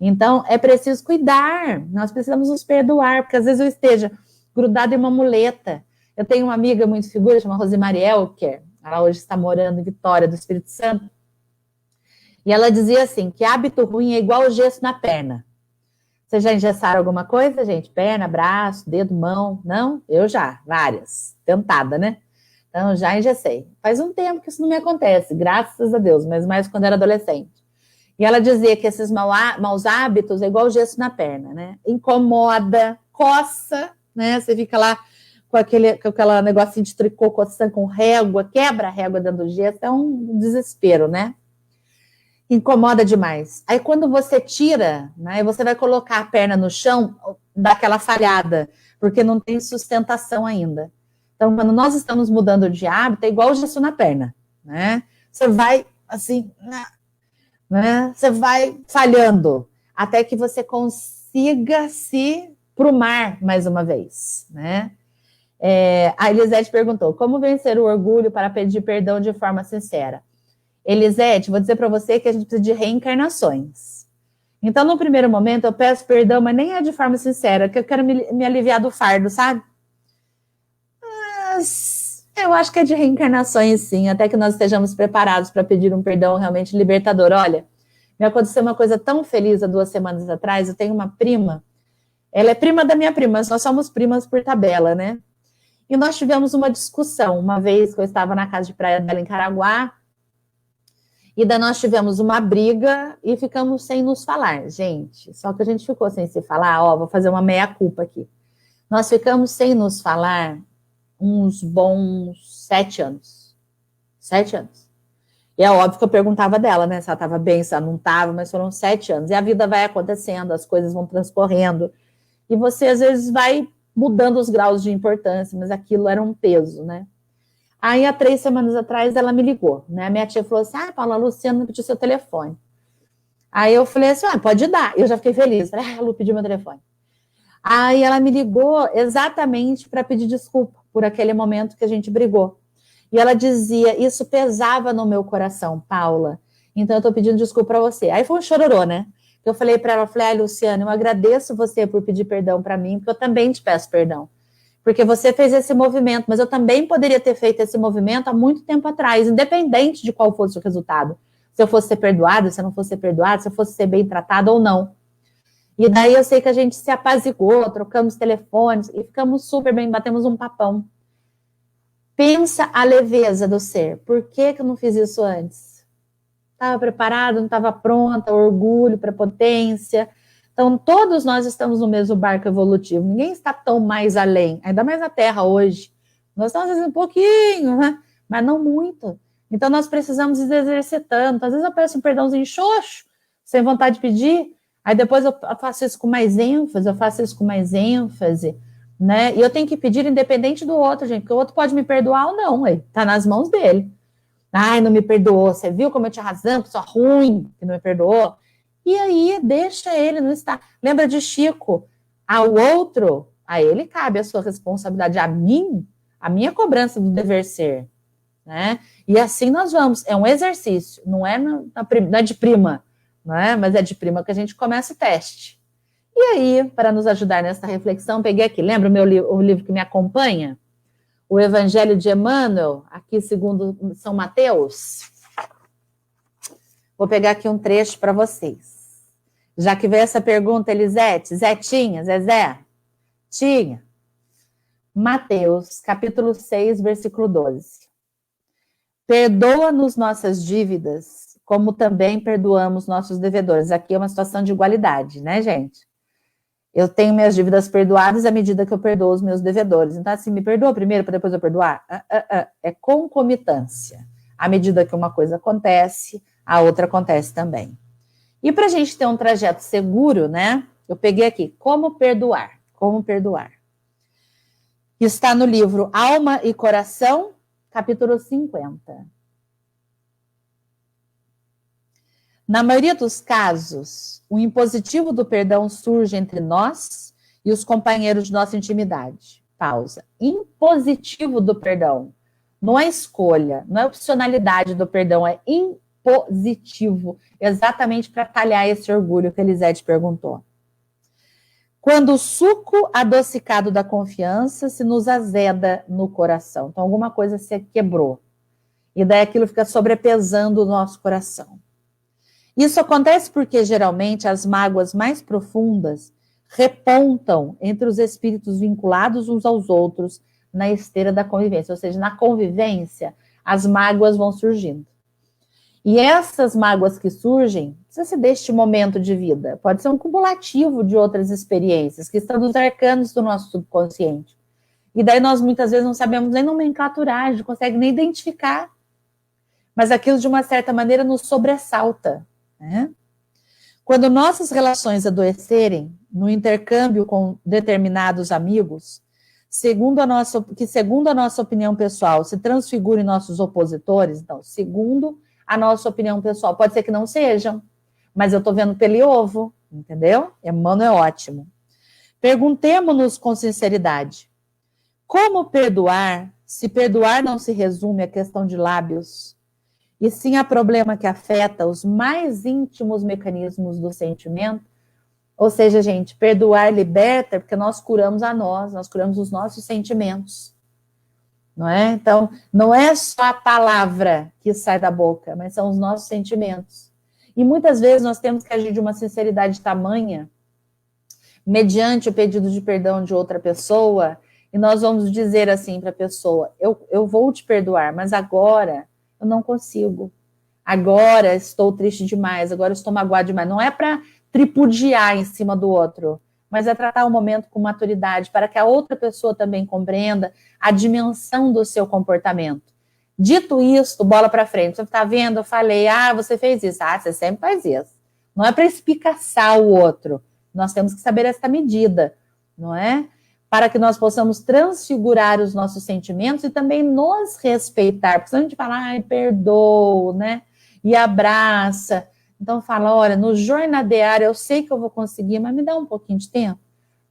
Então, é preciso cuidar, nós precisamos nos perdoar, porque às vezes eu esteja grudado em uma muleta. Eu tenho uma amiga muito figura, chama Rosemariel, que ela hoje está morando em Vitória do Espírito Santo, e ela dizia assim, que hábito ruim é igual gesso na perna. Vocês já engessaram alguma coisa, gente? Perna, braço, dedo, mão? Não? Eu já, várias. Tentada, né? Então, já engessei. Faz um tempo que isso não me acontece, graças a Deus, mas mais quando era adolescente. E ela dizia que esses maus hábitos é igual gesso na perna, né? Incomoda, coça, né? Você fica lá com aquele negocinho de tricô coçando com régua, quebra a régua dentro do gesso, é um desespero, né? Incomoda demais. Aí quando você tira, né, você vai colocar a perna no chão, dá aquela falhada, porque não tem sustentação ainda. Então, quando nós estamos mudando de hábito, é igual o gesso na perna, né? Você vai, assim, né? Você vai falhando, até que você consiga se prumar mais uma vez, né? A Elisete perguntou, como vencer o orgulho para pedir perdão de forma sincera? Elisete, vou dizer para você que a gente precisa de reencarnações. Então, no primeiro momento, eu peço perdão, mas nem é de forma sincera, que eu quero me aliviar do fardo, sabe? Mas eu acho que é de reencarnações, sim, até que nós estejamos preparados para pedir um perdão realmente libertador. Olha, me aconteceu uma coisa tão feliz há 2 semanas atrás, eu tenho uma prima, ela é prima da minha prima, nós somos primas por tabela, né? E nós tivemos uma discussão, uma vez que eu estava na casa de praia dela em Caraguá, e daí nós tivemos uma briga e ficamos sem nos falar, gente. Só que a gente ficou sem se falar, vou fazer uma meia-culpa aqui. Nós ficamos sem nos falar uns bons 7 anos. 7 anos. E é óbvio que eu perguntava dela, né? Se ela estava bem, se ela não estava, mas foram 7 anos. E a vida vai acontecendo, as coisas vão transcorrendo. E você, às vezes, vai mudando os graus de importância, mas aquilo era um peso, né? Aí, há 3 semanas atrás, ela me ligou, né? Minha tia falou assim, Paula, a Luciana pediu seu telefone. Aí eu falei assim, pode dar. Eu já fiquei feliz. Falei, a Lu pediu meu telefone. Aí ela me ligou exatamente para pedir desculpa por aquele momento que a gente brigou. E ela dizia, isso pesava no meu coração, Paula. Então, eu tô pedindo desculpa para você. Aí foi um chororô, né? Eu falei para ela, Luciana, eu agradeço você por pedir perdão para mim, porque eu também te peço perdão. Porque você fez esse movimento, mas eu também poderia ter feito esse movimento há muito tempo atrás, independente de qual fosse o resultado. Se eu fosse ser perdoado, se eu não fosse ser perdoado, se eu fosse ser bem tratado ou não. E daí eu sei que a gente se apaziguou, trocamos telefones e ficamos super bem, batemos um papão. Pensa a leveza do ser. Por que eu não fiz isso antes? Estava preparado, não estava pronta, orgulho, prepotência. Então, todos nós estamos no mesmo barco evolutivo. Ninguém está tão mais além, ainda mais na Terra hoje. Nós estamos, às vezes, um pouquinho, né? Mas não muito. Então, nós precisamos ir exercitando. Às vezes eu peço um perdãozinho xoxo, sem vontade de pedir, aí depois eu faço isso com mais ênfase, né? E eu tenho que pedir independente do outro, gente, porque o outro pode me perdoar ou não, tá nas mãos dele. Ai, não me perdoou, você viu como eu tinha razão, que sou ruim, que não me perdoou? E aí, deixa ele, não está. Lembra de Chico? Ao outro, a ele cabe a sua responsabilidade, a mim, a minha cobrança do dever ser, né? E assim nós vamos, é um exercício, não é não é de prima, né? Mas é de prima que a gente começa o teste. E aí, para nos ajudar nessa reflexão, peguei aqui, lembra o livro que me acompanha? O Evangelho de Emmanuel, aqui segundo São Mateus. Vou pegar aqui um trecho para vocês. Já que veio essa pergunta, Elisete, Zetinha, Zezé, tinha. Mateus, capítulo 6, versículo 12. Perdoa-nos nossas dívidas, como também perdoamos nossos devedores. Aqui é uma situação de igualdade, né, gente? Eu tenho minhas dívidas perdoadas à medida que eu perdoo os meus devedores. Então, assim, me perdoa primeiro para depois eu perdoar? É concomitância. À medida que uma coisa acontece, a outra acontece também. E para a gente ter um trajeto seguro, né? Eu peguei aqui, como perdoar. Como perdoar. Está no livro Alma e Coração, capítulo 50. Na maioria dos casos, o impositivo do perdão surge entre nós e os companheiros de nossa intimidade. Pausa. Impositivo do perdão. Não é escolha, não é opcionalidade do perdão, é impositivo. Exatamente para talhar esse orgulho que a Elisete perguntou. Quando o suco adocicado da confiança se nos azeda no coração. Então, alguma coisa se quebrou. E daí aquilo fica sobrepesando o nosso coração. Isso acontece porque, geralmente, as mágoas mais profundas repontam entre os espíritos vinculados uns aos outros na esteira da convivência. Ou seja, na convivência, as mágoas vão surgindo. E essas mágoas que surgem, precisa ser deste momento de vida. Pode ser um cumulativo de outras experiências que estão nos arcanos do nosso subconsciente. E daí nós, muitas vezes, não sabemos nem nomenclaturar, não consegue nem identificar. Mas aquilo, de uma certa maneira, nos sobressalta. Né? Quando nossas relações adoecerem no intercâmbio com determinados amigos, segundo a nossa opinião pessoal se transfigurem nossos opositores, então, segundo a nossa opinião pessoal, pode ser que não sejam, mas eu estou vendo pelo ovo, entendeu? Emmanuel é ótimo. Perguntemo-nos com sinceridade, como perdoar, se perdoar não se resume a questão de lábios, e sim a problema que afeta os mais íntimos mecanismos do sentimento. Ou seja, gente, perdoar liberta, porque nós curamos nós curamos os nossos sentimentos. Não é? Então, não é só a palavra que sai da boca, mas são os nossos sentimentos. E muitas vezes nós temos que agir de uma sinceridade tamanha, mediante o pedido de perdão de outra pessoa, e nós vamos dizer assim para a pessoa, eu vou te perdoar, mas agora eu não consigo. Agora estou triste demais, agora estou magoado demais. Não é para tripudiar em cima do outro, mas é tratar o momento com maturidade, para que a outra pessoa também compreenda a dimensão do seu comportamento. Dito isso, bola para frente. Você está vendo? Eu falei, você fez isso. Você sempre faz isso. Não é para espicaçar o outro. Nós temos que saber essa medida, não é? Para que nós possamos transfigurar os nossos sentimentos e também nos respeitar. Porque se a gente fala, perdoa, né? E abraça. Então fala, olha, no jornadear eu sei que eu vou conseguir, mas me dá um pouquinho de tempo.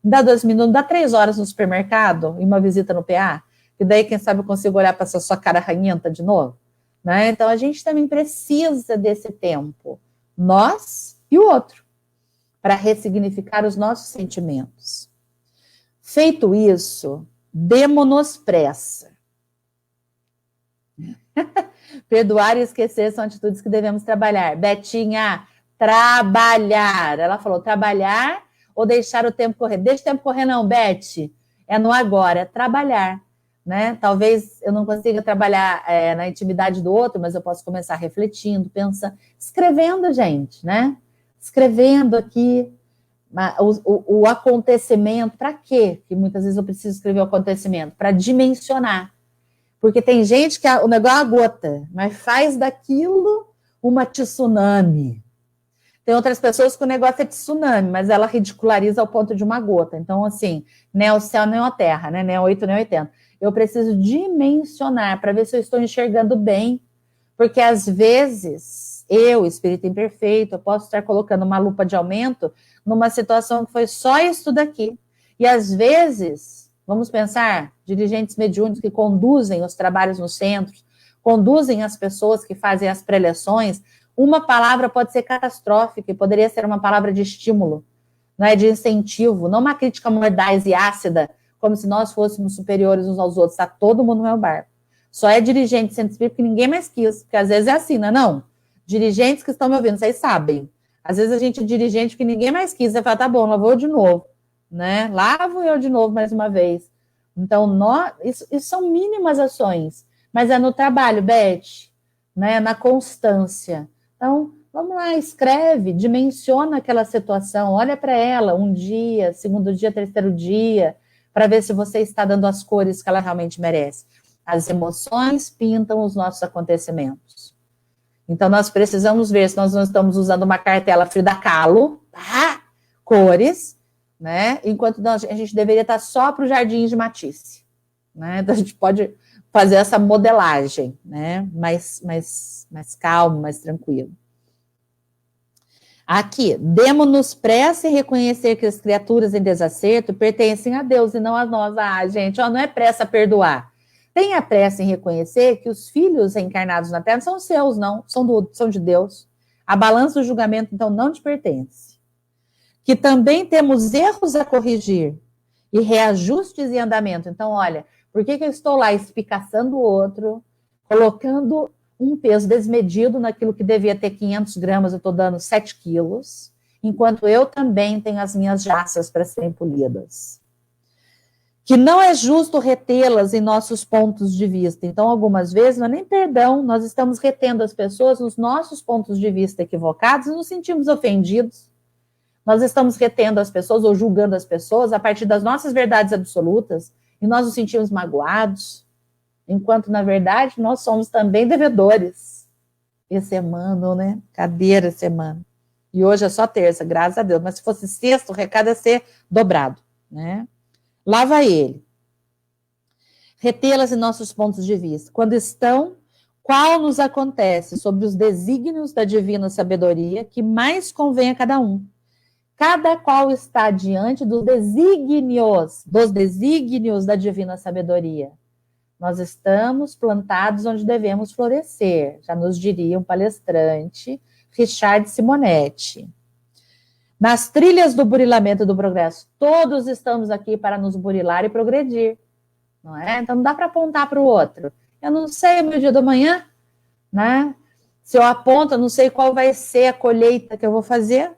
Me dá 2 minutos, me dá 3 horas no supermercado e uma visita no PA. E daí, quem sabe, eu consigo olhar para essa sua cara ranhenta de novo. Né? Então, a gente também precisa desse tempo. Nós e o outro. Para ressignificar os nossos sentimentos. Feito isso, demo-nos pressa. Perdoar e esquecer são atitudes que devemos trabalhar. Betinha, trabalhar. Ela falou, trabalhar ou deixar o tempo correr? Deixa o tempo correr não, Beth. É no agora, é trabalhar. Né? Talvez eu não consiga trabalhar na intimidade do outro, mas eu posso começar refletindo, pensando, escrevendo, gente, né? Escrevendo aqui o acontecimento. Para quê? Que muitas vezes eu preciso escrever o acontecimento. Para dimensionar. Porque tem gente que o negócio é a gota, mas faz daquilo uma tsunami. Tem outras pessoas que o negócio é tsunami, mas ela ridiculariza ao ponto de uma gota. Então, assim, nem o céu, nem a terra, né? Nem 8, nem 80. Eu preciso dimensionar para ver se eu estou enxergando bem. Porque, às vezes, eu, espírito imperfeito, eu posso estar colocando uma lupa de aumento numa situação que foi só isso daqui. E, às vezes, vamos pensar, dirigentes mediúnicos que conduzem os trabalhos nos centros, conduzem as pessoas que fazem as preleções, uma palavra pode ser catastrófica e poderia ser uma palavra de estímulo, não é, de incentivo, não uma crítica mordaz e ácida, como se nós fôssemos superiores uns aos outros. Está todo mundo no meu barco. Só é dirigente de centro espírita que ninguém mais quis, porque às vezes é assim, não é não? Dirigentes que estão me ouvindo, vocês sabem. Às vezes a gente é dirigente que ninguém mais quis, você fala, tá bom, lá vou eu de novo, né? Lá vou eu de novo mais uma vez. Então, isso são mínimas ações, mas é no trabalho, Beth, né? Na constância. Então, vamos lá, escreve, dimensiona aquela situação, olha para ela um dia, segundo dia, terceiro dia, para ver se você está dando as cores que ela realmente merece. As emoções pintam os nossos acontecimentos. Então, nós precisamos ver se nós não estamos usando uma cartela Frida Kahlo, tá? Cores, né? Enquanto a gente deveria estar só para o Jardim de Matisse, né? Então, a gente pode fazer essa modelagem, né? Mais calmo, mais tranquilo. Aqui, demos-nos pressa em reconhecer que as criaturas em desacerto pertencem a Deus e não a nós. Gente, não é pressa a perdoar. Tenha pressa em reconhecer que os filhos encarnados na Terra são seus, não, são de Deus. A balança do julgamento, então, não te pertence. Que também temos erros a corrigir e reajustes em andamento. Então, olha, por que eu estou lá espicaçando o outro, colocando um peso desmedido naquilo que devia ter 500 gramas, eu estou dando 7 quilos, enquanto eu também tenho as minhas jaças para serem polidas. Que não é justo retê-las em nossos pontos de vista. Então, algumas vezes, não é nem perdão, nós estamos retendo as pessoas nos nossos pontos de vista equivocados e nos sentimos ofendidos. Nós estamos retendo as pessoas ou julgando as pessoas a partir das nossas verdades absolutas e nós nos sentimos magoados, enquanto, na verdade, nós somos também devedores. Esse Emmanuel, né? Cadeira esse Emmanuel. E hoje é só terça, graças a Deus. Mas se fosse sexta, o recado é ser dobrado, né? Lá vai ele. Retê-las em nossos pontos de vista. Quando estão, qual nos acontece sobre os desígnios da divina sabedoria que mais convém a cada um. Cada qual está diante dos desígnios da divina sabedoria. Nós estamos plantados onde devemos florescer, já nos diria um palestrante, Richard Simonetti. Nas trilhas do burilamento e do progresso, todos estamos aqui para nos burilar e progredir, não é? Então não dá para apontar para o outro. Eu não sei o meu dia do amanhã, né? Se eu aponto, eu não sei qual vai ser a colheita que eu vou fazer.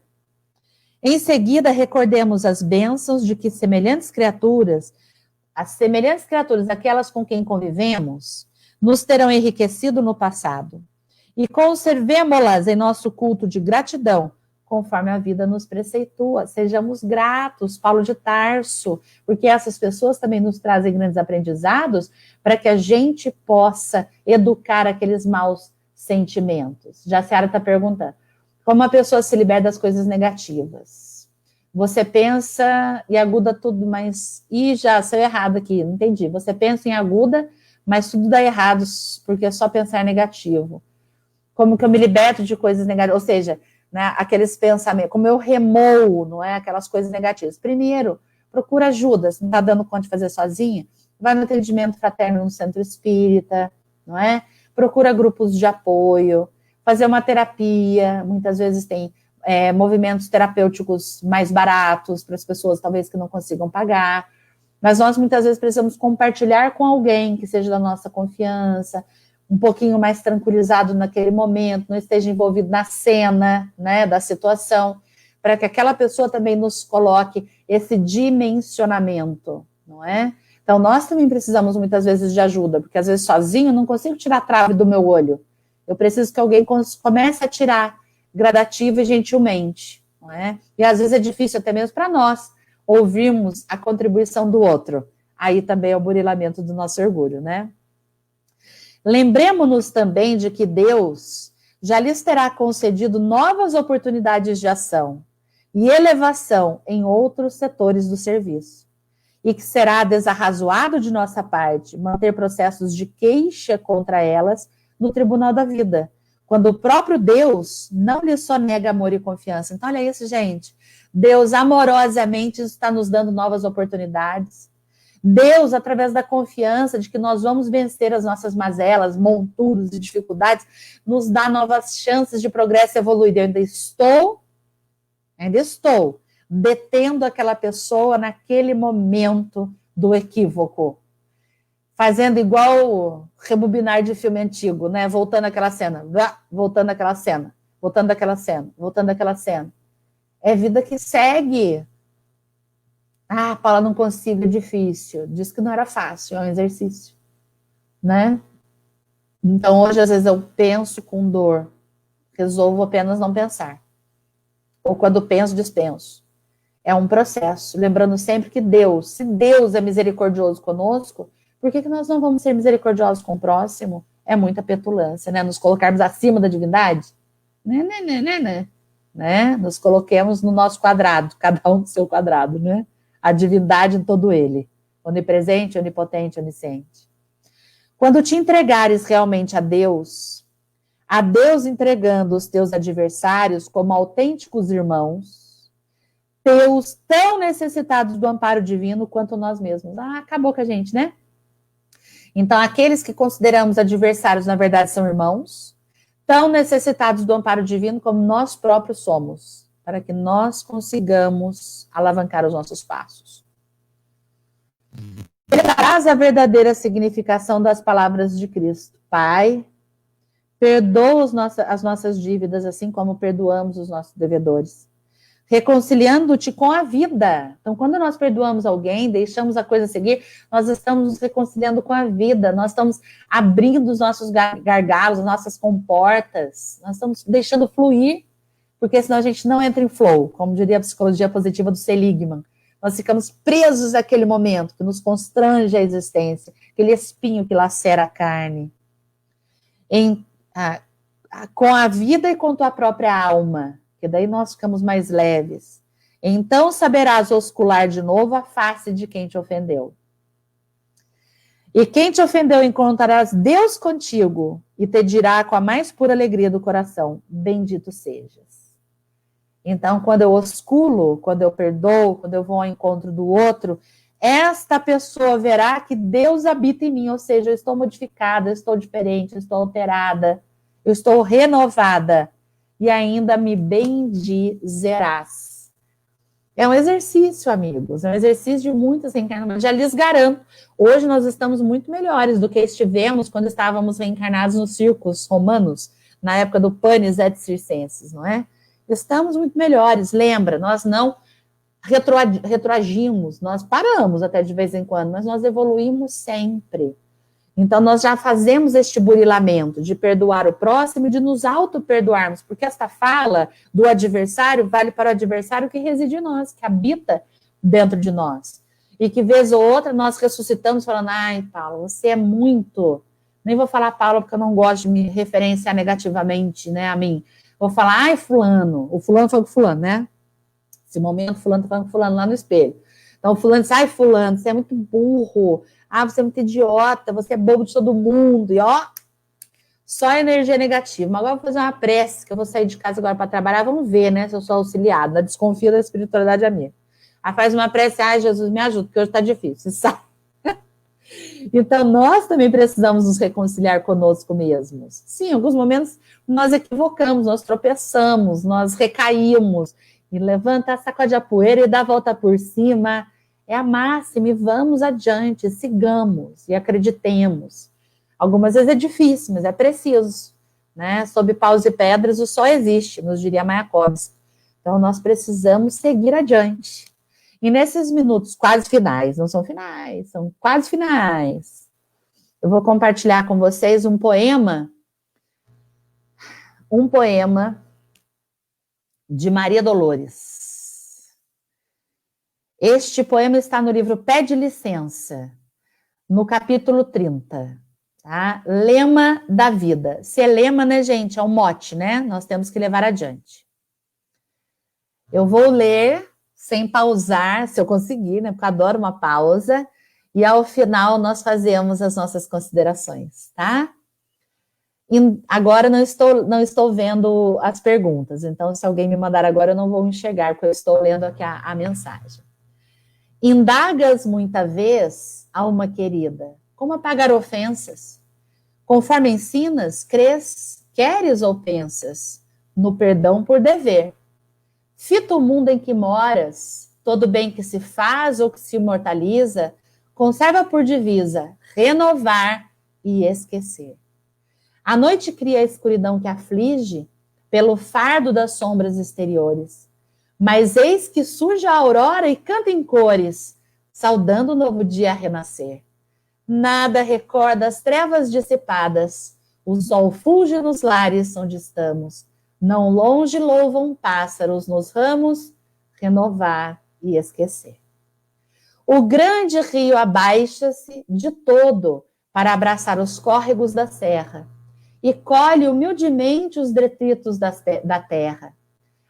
Em seguida, recordemos as bênçãos de que as semelhantes criaturas, aquelas com quem convivemos, nos terão enriquecido no passado. E conservemo-las em nosso culto de gratidão, conforme a vida nos preceitua. Sejamos gratos, Paulo de Tarso, porque essas pessoas também nos trazem grandes aprendizados para que a gente possa educar aqueles maus sentimentos. Já a Seara está perguntando, como a pessoa se liberta das coisas negativas? Você pensa e aguda tudo, mas... já saiu errado aqui, não entendi. Você pensa em aguda, mas tudo dá errado, porque é só pensar negativo. Como que eu me liberto de coisas negativas? Ou seja, né, aqueles pensamentos, como eu remoo, não é? Aquelas coisas negativas. Primeiro, procura ajuda, se não está dando conta de fazer sozinha, vai no atendimento fraterno no centro espírita, não é? Procura grupos de apoio, fazer uma terapia, muitas vezes tem movimentos terapêuticos mais baratos para as pessoas, talvez, que não consigam pagar, mas nós muitas vezes precisamos compartilhar com alguém que seja da nossa confiança, um pouquinho mais tranquilizado naquele momento, não esteja envolvido na cena, né, da situação, para que aquela pessoa também nos coloque esse dimensionamento, não é? Então, nós também precisamos muitas vezes de ajuda, porque às vezes sozinho eu não consigo tirar a trave do meu olho. Eu preciso que alguém comece a tirar gradativo e gentilmente, não é? E às vezes é difícil até mesmo para nós ouvirmos a contribuição do outro. Aí também é o burilamento do nosso orgulho, né? Lembremos-nos também de que Deus já lhes terá concedido novas oportunidades de ação e elevação em outros setores do serviço, e que será desarrazoado de nossa parte manter processos de queixa contra elas no tribunal da vida, quando o próprio Deus não lhes só nega amor e confiança. Então, olha isso, gente. Deus amorosamente está nos dando novas oportunidades. Deus, através da confiança de que nós vamos vencer as nossas mazelas, monturos e dificuldades, nos dá novas chances de progresso e evoluir. Eu ainda estou detendo aquela pessoa naquele momento do equívoco, fazendo igual rebobinar de filme antigo, né? Voltando àquela cena, voltando àquela cena, voltando àquela cena, voltando àquela cena. É vida que segue. Ah, Paula, não consigo, é difícil. Diz que não era fácil, é um exercício, né? Então, hoje, às vezes, eu penso com dor, resolvo apenas não pensar. Ou quando penso, dispenso. É um processo. Lembrando sempre que Deus, se Deus é misericordioso conosco, por que nós não vamos ser misericordiosos com o próximo? É muita petulância, né? Nos colocarmos acima da divindade? Né? Nos coloquemos no nosso quadrado, cada um no seu quadrado, né? A divindade em todo ele, onipresente, onipotente, onisciente. Quando te entregares realmente a Deus entregando os teus adversários como autênticos irmãos, teus tão necessitados do amparo divino quanto nós mesmos. Ah, acabou com a gente, né? Então, aqueles que consideramos adversários, na verdade, são irmãos, tão necessitados do amparo divino como nós próprios somos, para que nós consigamos alavancar os nossos passos. Verás a verdadeira significação das palavras de Cristo. Pai, perdoa as nossas dívidas, assim como perdoamos os nossos devedores, reconciliando-te com a vida. Então, quando nós perdoamos alguém, deixamos a coisa seguir, nós estamos nos reconciliando com a vida, nós estamos abrindo os nossos gargalos, as nossas comportas, nós estamos deixando fluir, porque senão a gente não entra em flow, como diria a psicologia positiva do Seligman. Nós ficamos presos àquele momento que nos constrange a existência, aquele espinho que lacera a carne. Com a vida e com tua própria alma, que daí nós ficamos mais leves. Então saberás oscular de novo a face de quem te ofendeu. E quem te ofendeu encontrarás Deus contigo e te dirá com a mais pura alegria do coração, bendito sejas. Então, quando eu osculo, quando eu perdoo, quando eu vou ao encontro do outro, esta pessoa verá que Deus habita em mim, ou seja, eu estou modificada, eu estou diferente, eu estou alterada, eu estou renovada. E ainda me bendizerás. É um exercício, amigos, é um exercício de muitas reencarnações. Já lhes garanto, hoje nós estamos muito melhores do que estivemos quando estávamos reencarnados nos circos romanos, na época do Panis et Circenses, não é? Estamos muito melhores, lembra, nós não retroagimos, nós paramos até de vez em quando, mas nós evoluímos sempre. Então, nós já fazemos este burilamento de perdoar o próximo e de nos auto-perdoarmos, porque esta fala do adversário vale para o adversário que reside em nós, que habita dentro de nós. E que, vez ou outra, nós ressuscitamos falando, ai, Paulo, você é muito... Nem vou falar Paulo, porque eu não gosto de me referenciar negativamente, né, a mim. Vou falar, ai, fulano. O fulano foi com fulano, né? Esse momento, fulano está falando com fulano lá no espelho. Então, fulano diz, ai, fulano, você é muito burro. Ah, você é muito idiota, você é bobo de todo mundo. E ó, só energia negativa. Mas agora eu vou fazer uma prece, que eu vou sair de casa agora para trabalhar. Vamos ver, né, se eu sou auxiliada. Desconfio da espiritualidade a minha. Aí faz uma prece, ai, Jesus, me ajuda, porque hoje está difícil, sabe? Então, nós também precisamos nos reconciliar conosco mesmos. Sim, em alguns momentos nós equivocamos, nós tropeçamos, nós recaímos. E levanta, sacode a poeira e dá a volta por cima. É a máxima e vamos adiante, sigamos e acreditemos. Algumas vezes é difícil, mas é preciso. Né? Sob paus e pedras o sol existe, nos diria Mayakovsky. Então, nós precisamos seguir adiante. E nesses minutos quase finais, não são finais, são quase finais, eu vou compartilhar com vocês um poema de Maria Dolores. Este poema está no livro Pede Licença, no capítulo 30. Tá? Lema da vida. Se é lema, né, gente? É um mote, né? Nós temos que levar adiante. Eu vou ler sem pausar, se eu conseguir, né? Porque eu adoro uma pausa. E ao final nós fazemos as nossas considerações, tá? E agora não estou vendo as perguntas. Então, se alguém me mandar agora, eu não vou enxergar, porque eu estou lendo aqui a mensagem. Indagas muita vez, alma querida, como apagar ofensas? Conforme ensinas, crês, queres ou pensas no perdão por dever. Fita o mundo em que moras, todo bem que se faz ou que se imortaliza, conserva por divisa renovar e esquecer. A noite cria a escuridão que aflige pelo fardo das sombras exteriores. Mas eis que surge a aurora e canta em cores, saudando o novo dia a renascer. Nada recorda as trevas dissipadas, o sol fulge nos lares onde estamos. Não longe louvam pássaros nos ramos, renovar e esquecer. O grande rio abaixa-se de todo para abraçar os córregos da serra e colhe humildemente os detritos da terra.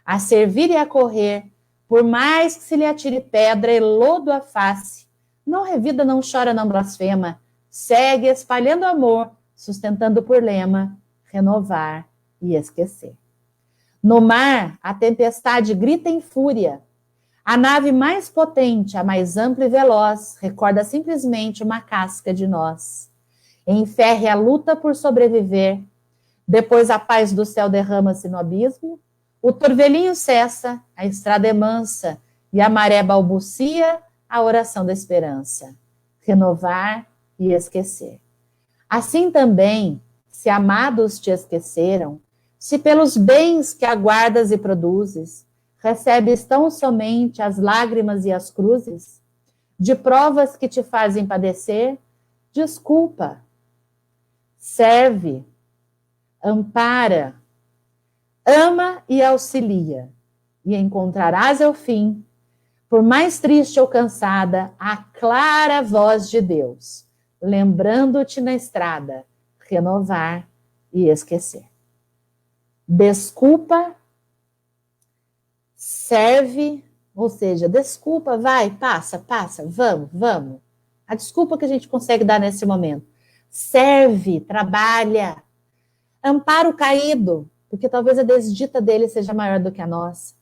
A servir e a correr, por mais que se lhe atire pedra e lodo à face, não revida, não chora, não blasfema, segue espalhando amor, sustentando por lema, renovar e esquecer. No mar, a tempestade grita em fúria. A nave mais potente, a mais ampla e veloz, recorda simplesmente uma casca de nós. Enferre a luta por sobreviver. Depois a paz do céu derrama-se no abismo. O turvelinho cessa, a estrada é mansa e a maré balbucia a oração da esperança. Renovar e esquecer. Assim também, se amados te esqueceram, se pelos bens que aguardas e produzes, recebes tão somente as lágrimas e as cruzes, de provas que te fazem padecer, desculpa, serve, ampara, ama e auxilia, e encontrarás ao fim, por mais triste ou cansada, a clara voz de Deus, lembrando-te na estrada, renovar e esquecer. Desculpa, serve, ou seja, desculpa, vai, passa, vamos. A desculpa que a gente consegue dar nesse momento. Serve, trabalha, ampara o caído, porque talvez a desdita dele seja maior do que a nossa.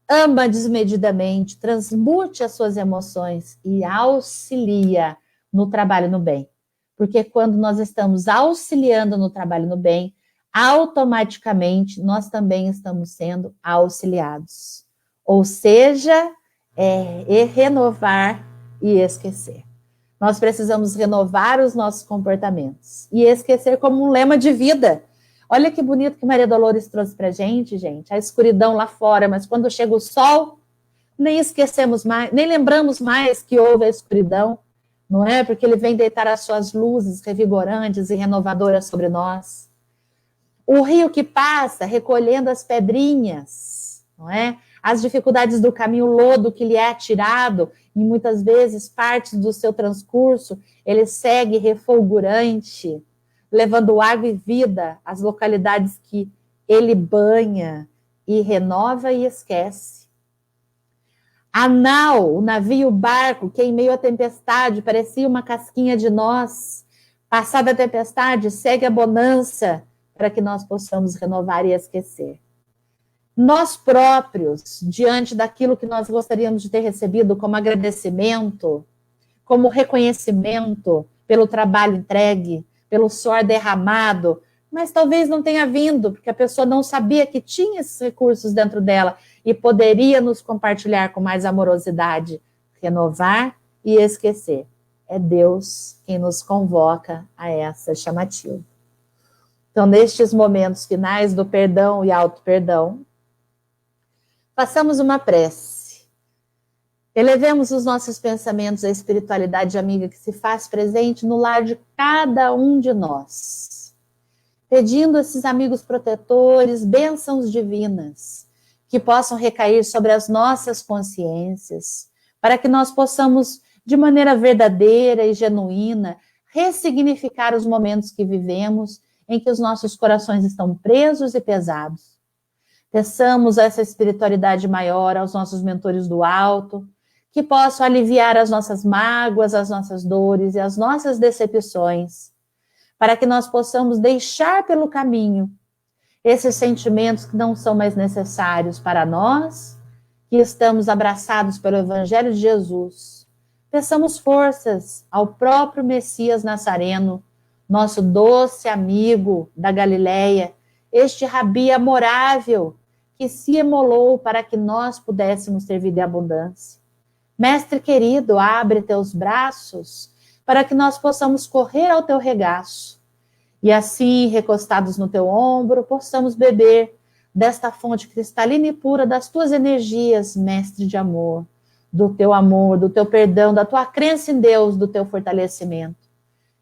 Ama desmedidamente, transmute as suas emoções e auxilia no trabalho no bem. Porque quando nós estamos auxiliando no trabalho no bem, automaticamente nós também estamos sendo auxiliados. Ou seja, renovar e esquecer. Nós precisamos renovar os nossos comportamentos e esquecer como um lema de vida. Olha que bonito que Maria Dolores trouxe para a gente, a escuridão lá fora, mas quando chega o sol, nem esquecemos mais, nem lembramos mais que houve a escuridão, não é? Porque ele vem deitar as suas luzes revigorantes e renovadoras sobre nós. O rio que passa recolhendo as pedrinhas, não é? As dificuldades do caminho, o lodo que lhe é atirado, e muitas vezes partes do seu transcurso, ele segue refulgurante, levando água e vida às localidades que ele banha e renova e esquece. A nau, o navio, o barco, que em meio à tempestade parecia uma casquinha de nós, passada a tempestade, segue a bonança para que nós possamos renovar e esquecer. Nós próprios, diante daquilo que nós gostaríamos de ter recebido como agradecimento, como reconhecimento pelo trabalho entregue, pelo suor derramado, mas talvez não tenha vindo, porque a pessoa não sabia que tinha esses recursos dentro dela e poderia nos compartilhar com mais amorosidade, renovar e esquecer. É Deus quem nos convoca a essa chamativa. Então, nestes momentos finais do perdão e auto-perdão, façamos uma prece. Elevemos os nossos pensamentos à espiritualidade amiga que se faz presente no lar de cada um de nós. Pedindo a esses amigos protetores, bênçãos divinas, que possam recair sobre as nossas consciências, para que nós possamos, de maneira verdadeira e genuína, ressignificar os momentos que vivemos, em que os nossos corações estão presos e pesados. Peçamos essa espiritualidade maior aos nossos mentores do alto, que possam aliviar as nossas mágoas, as nossas dores e as nossas decepções, para que nós possamos deixar pelo caminho esses sentimentos que não são mais necessários para nós, que estamos abraçados pelo Evangelho de Jesus. Peçamos forças ao próprio Messias Nazareno, nosso doce amigo da Galileia, este rabi amorável que se emolou para que nós pudéssemos ter vida em abundância. Mestre querido, abre teus braços para que nós possamos correr ao teu regaço e assim, recostados no teu ombro, possamos beber desta fonte cristalina e pura das tuas energias, mestre de amor, do teu perdão, da tua crença em Deus, do teu fortalecimento.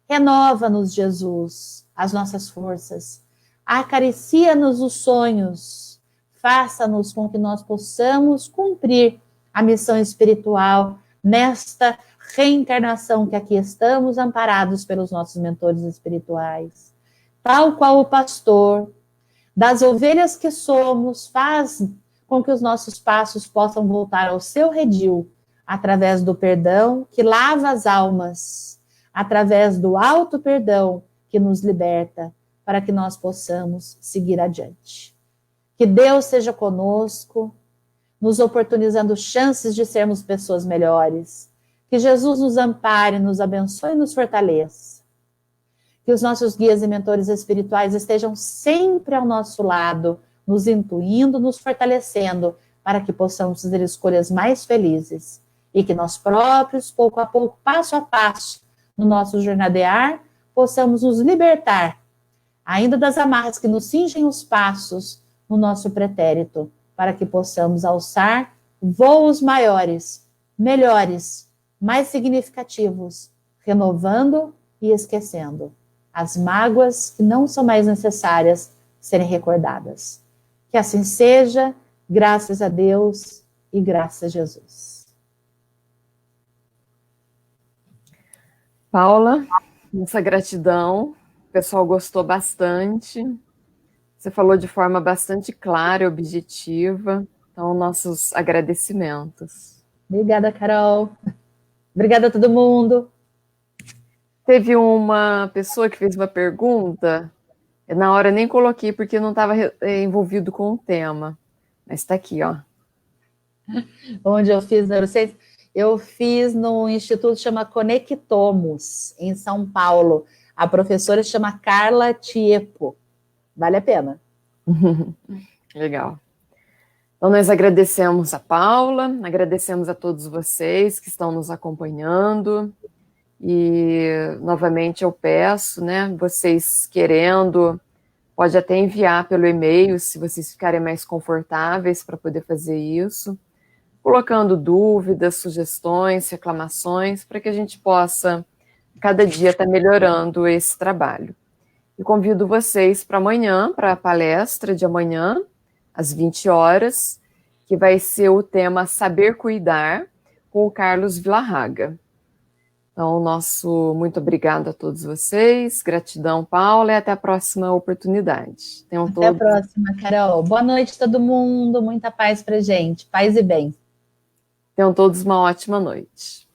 Renova-nos, Jesus, as nossas forças, acaricia-nos os sonhos, faça-nos com que nós possamos cumprir a missão espiritual nesta reencarnação que aqui estamos, amparados pelos nossos mentores espirituais. Tal qual o pastor, das ovelhas que somos, faz com que os nossos passos possam voltar ao seu redil, através do perdão que lava as almas, através do alto perdão que nos liberta, para que nós possamos seguir adiante. Que Deus seja conosco, nos oportunizando chances de sermos pessoas melhores. Que Jesus nos ampare, nos abençoe e nos fortaleça. Que os nossos guias e mentores espirituais estejam sempre ao nosso lado, nos intuindo, nos fortalecendo, para que possamos fazer escolhas mais felizes. E que nós próprios, pouco a pouco, passo a passo, no nosso jornadear, possamos nos libertar, ainda das amarras que nos cingem os passos no nosso pretérito, para que possamos alçar voos maiores, melhores, mais significativos, renovando e esquecendo as mágoas que não são mais necessárias serem recordadas. Que assim seja, graças a Deus e graças a Jesus. Paula, nossa gratidão, o pessoal gostou bastante, você falou de forma bastante clara e objetiva, então nossos agradecimentos. Obrigada, Carol. Obrigada a todo mundo. Teve uma pessoa que fez uma pergunta, na hora eu nem coloquei porque não estava envolvido com o tema, mas está aqui, ó. Onde eu fiz neurociência? Eu fiz no instituto que chama Conectomos, em São Paulo. A professora chama Carla Tiepo. Vale a pena. Legal. Então, nós agradecemos a Paula, agradecemos a todos vocês que estão nos acompanhando. E, novamente, eu peço, né, vocês querendo, pode até enviar pelo e-mail, se vocês ficarem mais confortáveis para poder fazer isso, colocando dúvidas, sugestões, reclamações, para que a gente possa, cada dia, estar melhorando esse trabalho. E convido vocês para amanhã, para a palestra de amanhã, às 20 horas, que vai ser o tema Saber Cuidar, com o Carlos Villarraga. Então, nosso muito obrigado a todos vocês, gratidão, Paula, e até a próxima oportunidade. Até a próxima, Carol. Boa noite, todo mundo, muita paz pra gente, paz e bem. Tenham todos uma ótima noite.